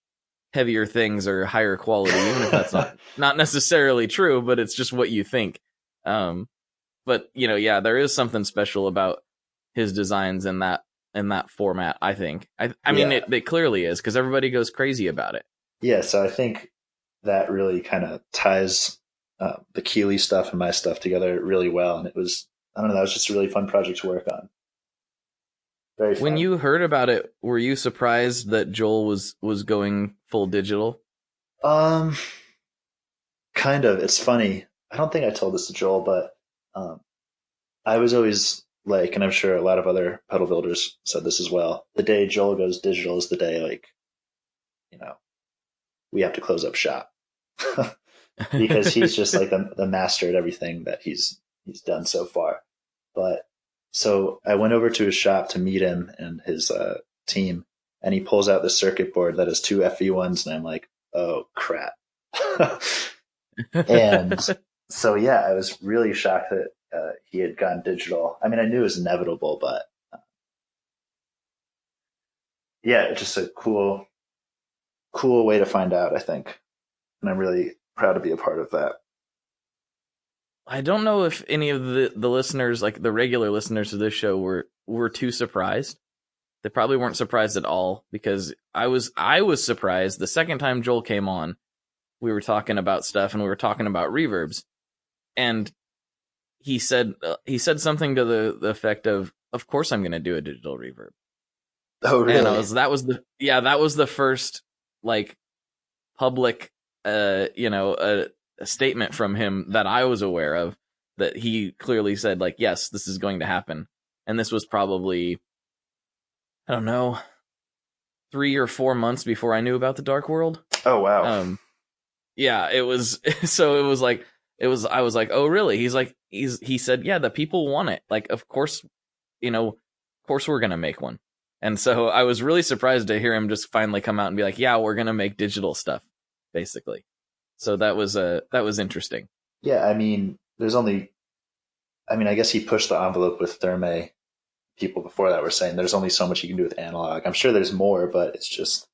heavier things are higher quality, even if that's not necessarily true, but it's just what you think. But, there is something special about his designs in that format, I think. I mean, it clearly is, because everybody goes crazy about it. Yeah, so I think that really kind of ties the Keeley stuff and my stuff together really well. And it was, I don't know, that was just a really fun project to work on. Very fun. When you heard about it, were you surprised that Joel was going full digital? Kind of. It's funny. I don't think I told this to Joel, but I was always like, and I'm sure a lot of other pedal builders said this as well, the day Joel goes digital is the day, like, we have to close up shop. Because he's just like the master at everything that he's done so far. But so I went over to his shop to meet him and his team, and he pulls out the circuit board that has two FE1s, and I'm like, oh crap. And so yeah, I was really shocked that he had gone digital. I mean, I knew it was inevitable, but yeah, it's just a cool way to find out, I think. And I'm really proud to be a part of that. I don't know if any of the listeners, like the regular listeners to this show, were too surprised. They probably weren't surprised at all, because I was surprised the second time Joel came on. We were talking about stuff, and we were talking about reverbs, and he said something to the effect of course I'm going to do a digital reverb. Oh, really? And that was the first like public a statement from him that I was aware of, that he clearly said, like, yes, this is going to happen. And this was probably, I don't know, 3 or 4 months before I knew about the Dark World. Oh, wow. Yeah, it was, so it was like, I was like, oh, really? He said, yeah, the people want it. Like, of course we're going to make one. And so I was really surprised to hear him just finally come out and be like, yeah, we're going to make digital stuff, basically. So that was interesting. Yeah, I mean, I guess he pushed the envelope with Thermae. People before that were saying there's only so much you can do with analog. I'm sure there's more, but it's just,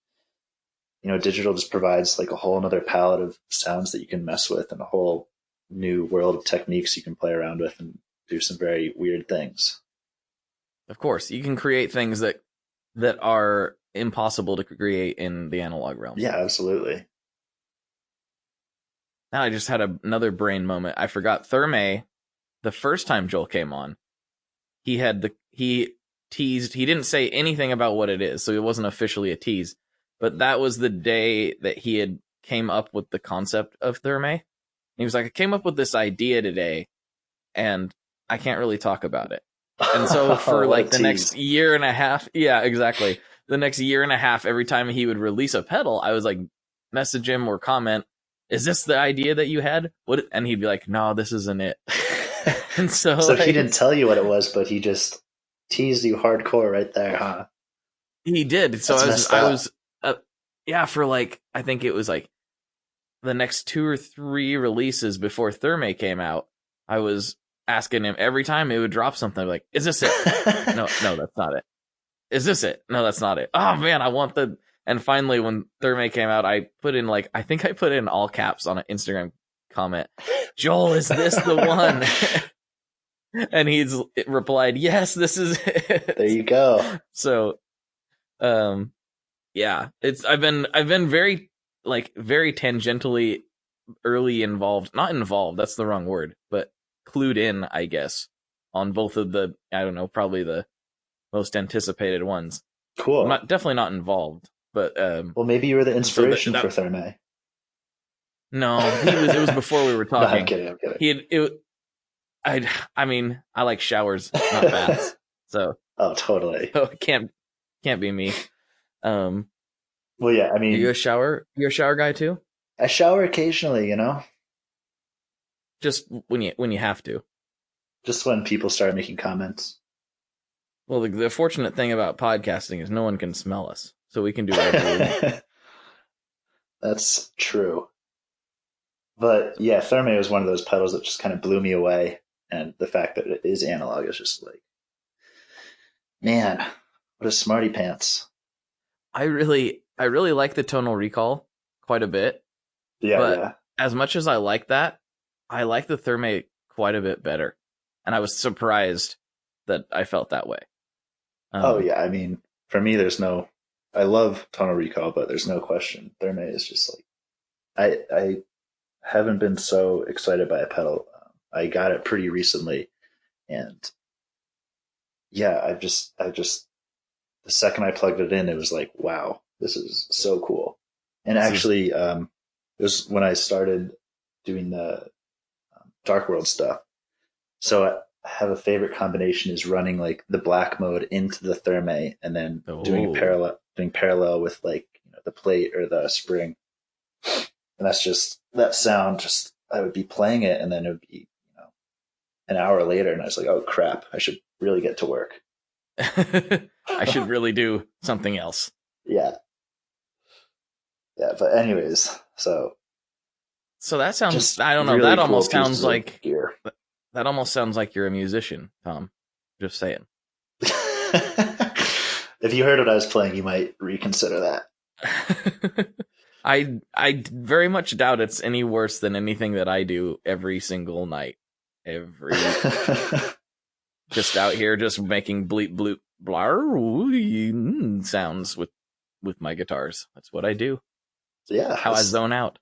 digital just provides like a whole another palette of sounds that you can mess with, and a whole new world of techniques you can play around with and do some very weird things. Of course, you can create things that are impossible to create in the analog realm. Yeah, absolutely. Now I just had another brain moment. I forgot Thermae, the first time Joel came on, he teased, he didn't say anything about what it is, so it wasn't officially a tease, but that was the day that he had came up with the concept of Thermae. He was like, I came up with this idea today, and I can't really talk about it. And so for like the next year and a half, yeah, exactly. The next year and a half, every time he would release a pedal, I was like, message him or comment, is this the idea that you had? What? And he'd be like, no, this isn't it. And so he didn't tell you what it was, but he just teased you hardcore right there, huh? He did. So I was for like, I think it was like the next 2 or 3 releases before Thermae came out, I was asking him every time he would drop something, like, is this it? No, that's not it. Is this it? No, that's not it. Oh man, I want the. And finally, when Thermae came out, I put in I think I put in all caps on an Instagram comment, Joel, is this the one? And he's replied, yes, this is it. There you go. So, yeah, I've been very tangentially early involved, not involved, that's the wrong word, but clued in, I guess, on both of the, I don't know, probably the most anticipated ones. Cool. I'm definitely not involved, but well, maybe you were the inspiration for Thermae. No, it was before we were talking. No, I'm kidding. I mean, I like showers, not baths. So oh, totally. So it can't be me. Well, yeah, I mean, are you a shower guy too? I shower occasionally, you know, Just when you have to. just when people start making comments. Well, the fortunate thing about podcasting is no one can smell us, so we can do whatever we want. That's true. But yeah, Therme was one of those pedals that just kind of blew me away. And the fact that it is analog is just like, man, what a smarty pants. I really like the tonal recall quite a bit. Yeah, but yeah. as much as I like that, I like the Therme quite a bit better. And I was surprised that I felt that way. Oh yeah, I mean, for me, I love tonal recall, but there's no question. Therme is just like, I haven't been so excited by a pedal. I got it pretty recently, and yeah, the second I plugged it in, it was like, wow, this is so cool. And actually, it was when I started doing the Dark World stuff. So I have a favorite combination is running like the black mode into the Therme and then doing parallel with like, you know, the plate or the spring. And that's just that sound. Just I would be playing it, and then it would be, you know, an hour later, and I was like, oh crap, I should really get to work. I should really do something else. Yeah. But anyways, so that sounds. just I don't know. really That cool almost sounds pieces of like gear. that almost sounds like you're a musician, Tom. Just saying. If you heard what I was playing, you might reconsider that. I very much doubt it's any worse than anything that I do every single night. Just out here, just making bleep bloop blar sounds with my guitars. That's what I do. Yeah, How I zone out.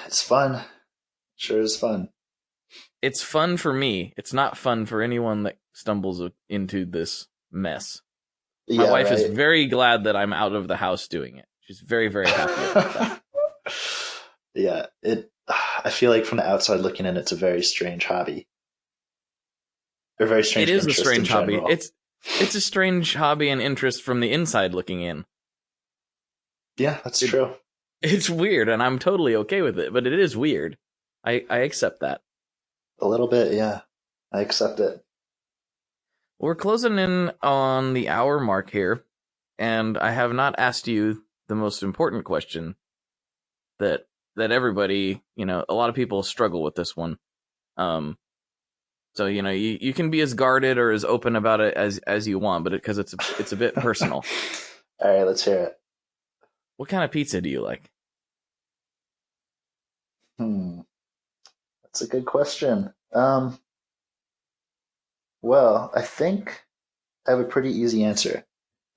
It's fun. Sure is fun. It's fun for me. It's not fun for anyone that stumbles into this mess. My wife is very glad that I'm out of the house doing it. She's very, very happy about that. Yeah, I feel like from the outside looking in, it's a very strange hobby. Or very strange. It is a strange hobby. It's a strange hobby and interest from the inside looking in. Yeah, that's true. It's weird, and I'm totally okay with it, but it is weird. I accept that. A little bit, yeah. I accept it. We're closing in on the hour mark here, and I have not asked you the most important question that everybody, you know, a lot of people struggle with this one. So, you know, you can be as guarded or as open about it as you want, but because it's a bit personal. All right, let's hear it. What kind of pizza do you like? That's a good question. Well, I think I have a pretty easy answer.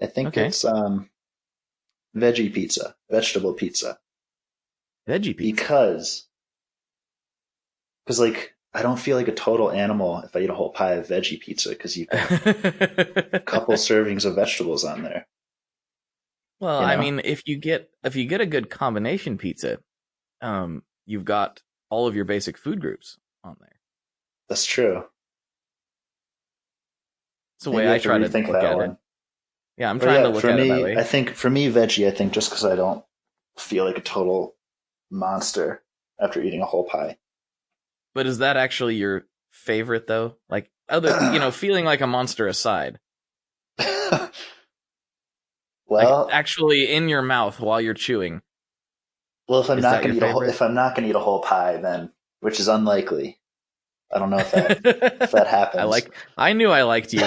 I think it's veggie pizza, vegetable pizza. Veggie pizza? Because like, I don't feel like a total animal if I eat a whole pie of veggie pizza because you've got a couple servings of vegetables on there. Well, you know? I mean, if you get a good combination pizza, you've got all of your basic food groups on there. That's true. It's the way I try to look at it. Yeah, I'm trying to look at it that way. I think for me, veggie, I think just because I don't feel like a total monster after eating a whole pie. But is that actually your favorite, though? Like, other, you know, feeling like a monster aside. Well, like actually in your mouth while you're chewing. Well, if I'm not going to eat a whole pie, then, which is unlikely. I don't know if that happens. I knew I liked you.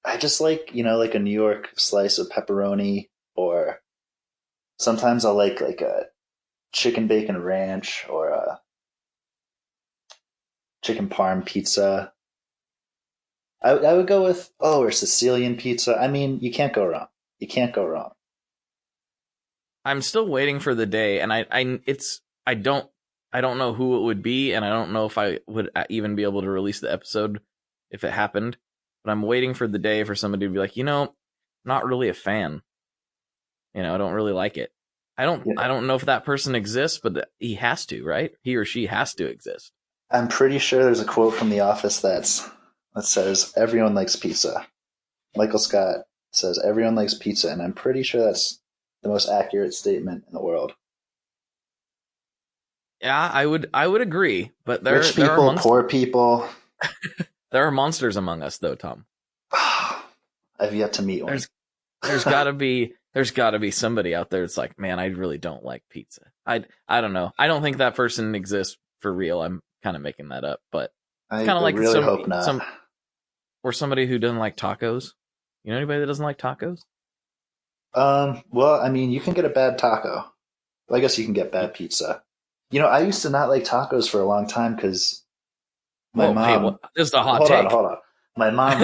I just like, you know, like a New York slice of pepperoni, or sometimes I'll like a chicken bacon ranch or a chicken parm pizza. I would go with, or Sicilian pizza. I mean, you can't go wrong. You can't go wrong. I'm still waiting for the day, and I don't know who it would be, and I don't know if I would even be able to release the episode if it happened. But I'm waiting for the day for somebody to be like, you know, not really a fan. You know, I don't really like it. I don't know if that person exists, but he has to, right? He or she has to exist. I'm pretty sure there's a quote from The Office that says, everyone likes pizza. Michael Scott says, everyone likes pizza, and I'm pretty sure that's the most accurate statement in the world. Yeah, I would agree, but there Rich there are people, poor people. there are monsters among us, though, Tom. I've yet to meet one. There's gotta be somebody out there that's like, man, I really don't like pizza. I don't know. I don't think that person exists for real. I'm kind of making that up, but it's kind of like really hope not. or somebody who doesn't like tacos. You know anybody that doesn't like tacos? Well, I mean, you can get a bad taco. Well, I guess you can get bad pizza. You know, I used to not like tacos for a long time because my mom. Hey, this is a hot take. Hold on. My mom,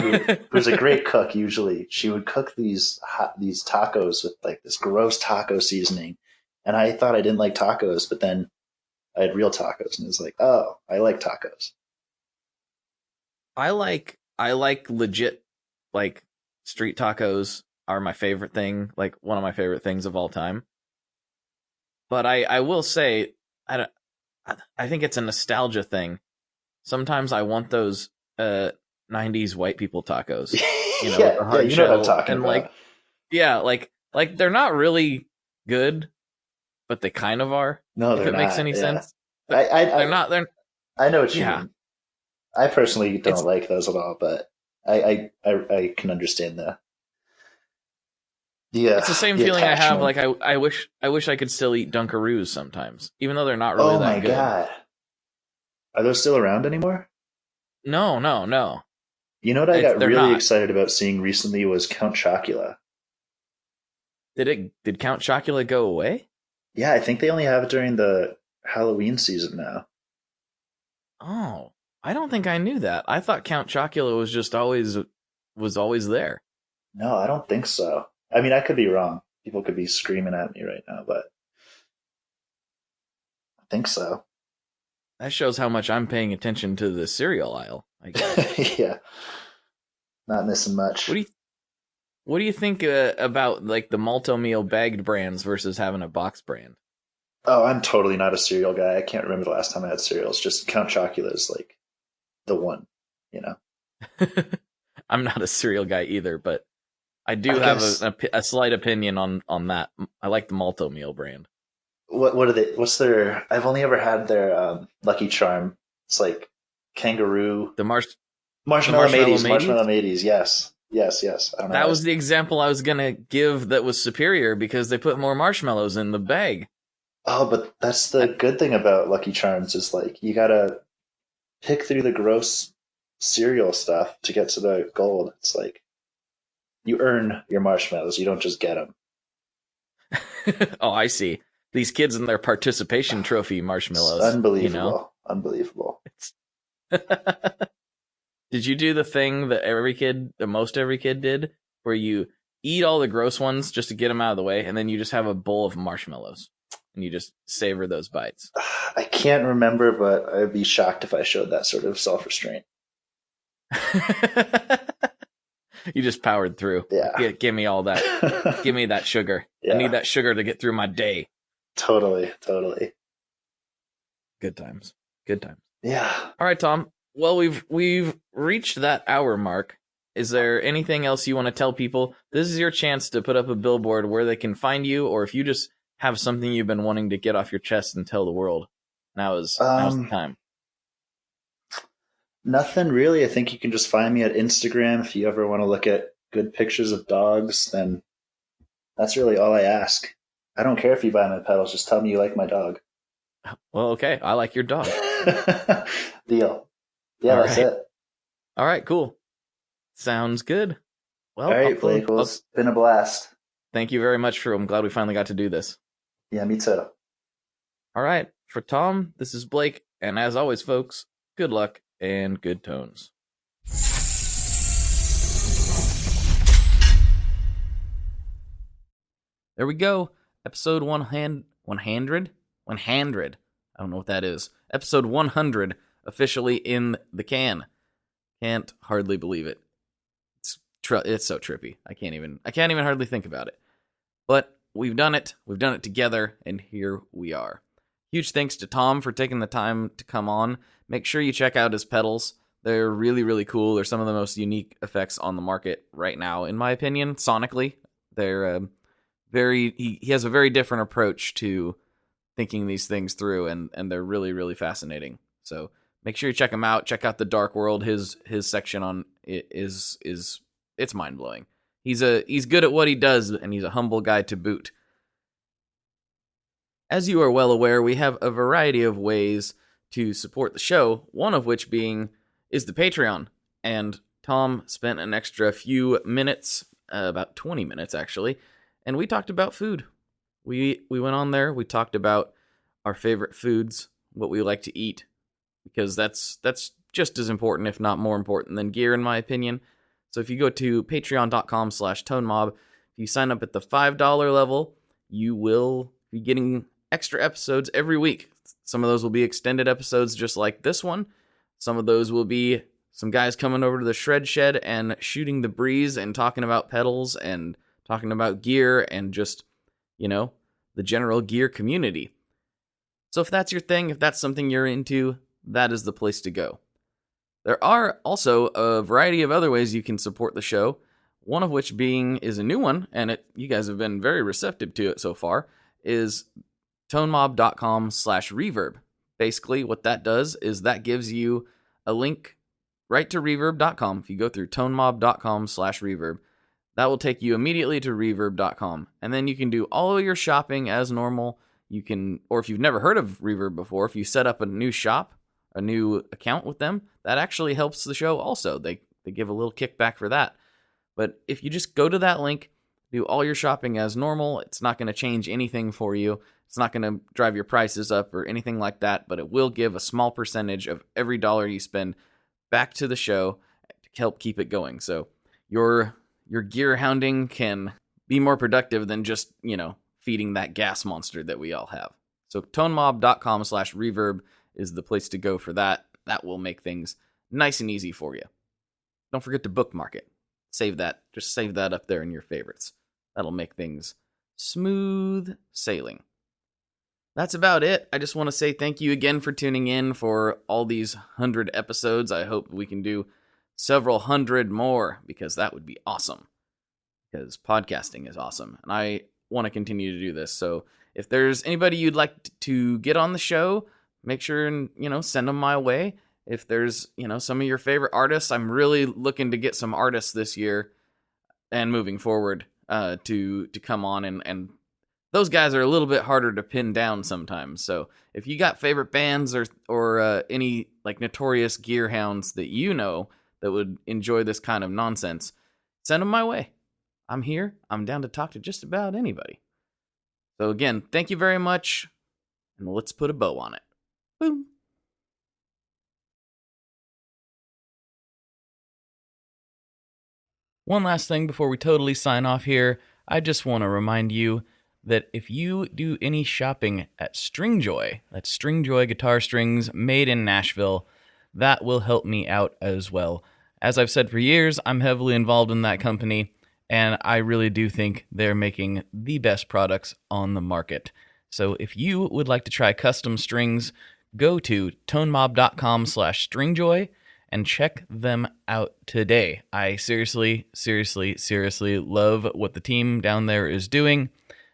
who's a great cook, usually she would cook these tacos with like this gross taco seasoning, and I thought I didn't like tacos, but then I had real tacos, and it was like, oh, I like tacos. I like legit, like, street tacos are my favorite thing, like one of my favorite things of all time. But I will say, I think it's a nostalgia thing. Sometimes I want those 90s white people tacos. You know, yeah, you know what I'm talking and about. like they're not really good, but they kind of are. No, they're if it not, makes any yeah. sense. They're not. I know what you mean. I personally don't like those at all, but I can understand the it's the same feeling attachment. I have. Like I wish I could still eat Dunkaroos sometimes, even though they're not really that good. Oh my god, are those still around anymore? No. You know what I got really excited about seeing recently was Count Chocula. Did Count Chocula go away? Yeah, I think they only have it during the Halloween season now. Oh, I don't think I knew that. I thought Count Chocula was just always there. No, I don't think so. I mean, I could be wrong. People could be screaming at me right now, but I think so. That shows how much I'm paying attention to the cereal aisle, I guess. Yeah. Not missing much. What do you think about like the Malto-Meal bagged brands versus having a box brand? Oh, I'm totally not a cereal guy. I can't remember the last time I had cereal. It's just Count Chocula is like the one, you know. I'm not a cereal guy either, but I do have a slight opinion on that. I like the Malto-Meal brand. What are they? What's their? I've only ever had their Lucky Charm. It's like kangaroo. The Marshmallow Mateys. Marshmallow Mateys. Yes. I don't know. That was the example I was gonna give. That was superior because they put more marshmallows in the bag. Oh, but that's the good thing about Lucky Charms is like you gotta pick through the gross cereal stuff to get to the gold. It's like you earn your marshmallows. You don't just get them. Oh, I see. These kids and their participation trophy marshmallows. It's unbelievable. You know? Unbelievable. Did you do the thing that most every kid did, where you eat all the gross ones just to get them out of the way, and then you just have a bowl of marshmallows, and you just savor those bites? I can't remember, but I'd be shocked if I showed that sort of self-restraint. You just powered through. Yeah. Give me all that. Give me that sugar. Yeah. I need that sugar to get through my day. Totally. Good times. Yeah. All right, Tom. Well, we've reached that hour mark. Is there anything else you want to tell people? This is your chance to put up a billboard where they can find you, or if you just have something you've been wanting to get off your chest and tell the world. Now's the time. Nothing really. I think you can just find me at Instagram. If you ever want to look at good pictures of dogs, then that's really all I ask. I don't care if you buy my pedals. Just tell me you like my dog. Well, okay. I like your dog. Deal. Yeah, that's it. All right, cool. Sounds good. Well, all right, Blake. Well, it's been a blast. Thank you very much. I'm glad we finally got to do this. Yeah, me too. All right. For Tom, this is Blake. And as always, folks, good luck and good tones. There we go. Episode 100. I don't know what that is. Episode 100 officially in the can. Can't hardly believe it. It's so trippy. I can't even hardly think about it. But we've done it. We've done it together, and here we are. Huge thanks to Tom for taking the time to come on. Make sure you check out his pedals. They're really, really cool. They're some of the most unique effects on the market right now, in my opinion. Sonically, they're he has a very different approach to thinking these things through, and they're really, really fascinating. So make sure you check him out. Check out the Dark World. His section on it is it's mind blowing. He's good at what he does, and he's a humble guy to boot. As you are well aware, we have a variety of ways to support the show, one of which is the Patreon. And Tom spent an extra few minutes, about 20 minutes actually, and we talked about food. We went on there, we talked about our favorite foods, what we like to eat, because that's just as important, if not more important, than gear, in my opinion. So if you go to patreon.com/tonemob, if you sign up at the $5 level, you will be getting extra episodes every week. Some of those will be extended episodes just like this one. Some of those will be some guys coming over to the shred shed and shooting the breeze and talking about pedals and talking about gear and just, the general gear community. So if that's your thing, if that's something you're into, that is the place to go. There are also a variety of other ways you can support the show, one of which is a new one, and you guys have been very receptive to it so far, is tonemob.com/reverb. Basically, what that does is that gives you a link right to reverb.com. If you go through tonemob.com/reverb, that will take you immediately to reverb.com. And then you can do all of your shopping as normal. You can, or if you've never heard of Reverb before, if you set up a new shop, a new account with them, that actually helps the show also. They give a little kickback for that. But if you just go to that link, do all your shopping as normal, it's not going to change anything for you. It's not going to drive your prices up or anything like that, but it will give a small percentage of every dollar you spend back to the show to help keep it going. So your gear hounding can be more productive than just, feeding that gas monster that we all have. So tonemob.com/reverb is the place to go for that. That will make things nice and easy for you. Don't forget to bookmark it. Save that. Just save that up there in your favorites. That'll make things smooth sailing. That's about it. I just want to say thank you again for tuning in for all these 100 episodes. I hope we can do several hundred more, because that would be awesome. Because podcasting is awesome, and I want to continue to do this. So if there's anybody you'd like to get on the show, make sure and, send them my way. If there's, some of your favorite artists, I'm really looking to get some artists this year and moving forward to come on, and those guys are a little bit harder to pin down sometimes. So if you got favorite bands or any like notorious gear hounds that that would enjoy this kind of nonsense, send them my way. I'm here. I'm down to talk to just about anybody. So again, thank you very much, and let's put a bow on it. Boom. One last thing before we totally sign off here, I just want to remind you that if you do any shopping at Stringjoy, that's Stringjoy guitar strings made in Nashville, that will help me out as well. As I've said for years, I'm heavily involved in that company, and I really do think they're making the best products on the market. So if you would like to try custom strings, go to tonemob.com/stringjoy and check them out today. I seriously love what the team down there is doing.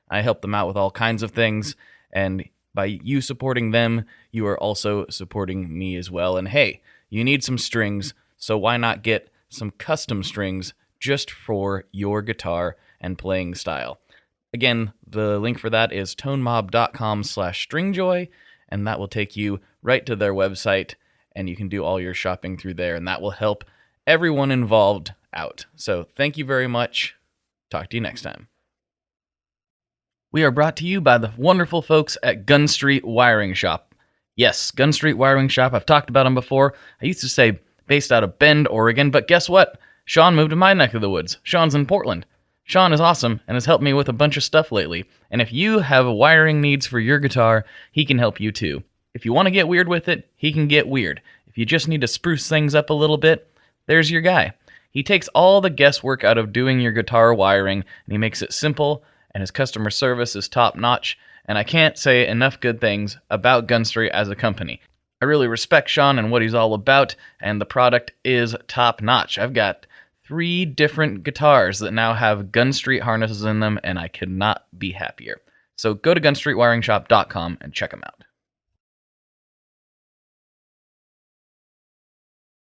I help them out with all kinds of things, and by you supporting them, you are also supporting me as well. And hey, you need some strings, so why not get some custom strings just for your guitar and playing style? Again, the link for that is tonemob.com/stringjoy, and that will take you right to their website, and you can do all your shopping through there, and that will help everyone involved out. So thank you very much. Talk to you next time. We are brought to you by the wonderful folks at Gun Street Wiring Shop. Yes, Gun Street Wiring Shop. I've talked about them before. I used to say based out of Bend, Oregon, but guess what? Sean moved to my neck of the woods. Sean's in Portland. Sean is awesome and has helped me with a bunch of stuff lately. And if you have wiring needs for your guitar, he can help you too. If you want to get weird with it, he can get weird. If you just need to spruce things up a little bit, there's your guy. He takes all the guesswork out of doing your guitar wiring, and he makes it simple, and his customer service is top-notch, and I can't say enough good things about Gun Street as a company. I really respect Sean and what he's all about, and the product is top-notch. I've got 3 different guitars that now have Gun Street harnesses in them, and I could not be happier. So go to gunstreetwiringshop.com and check them out.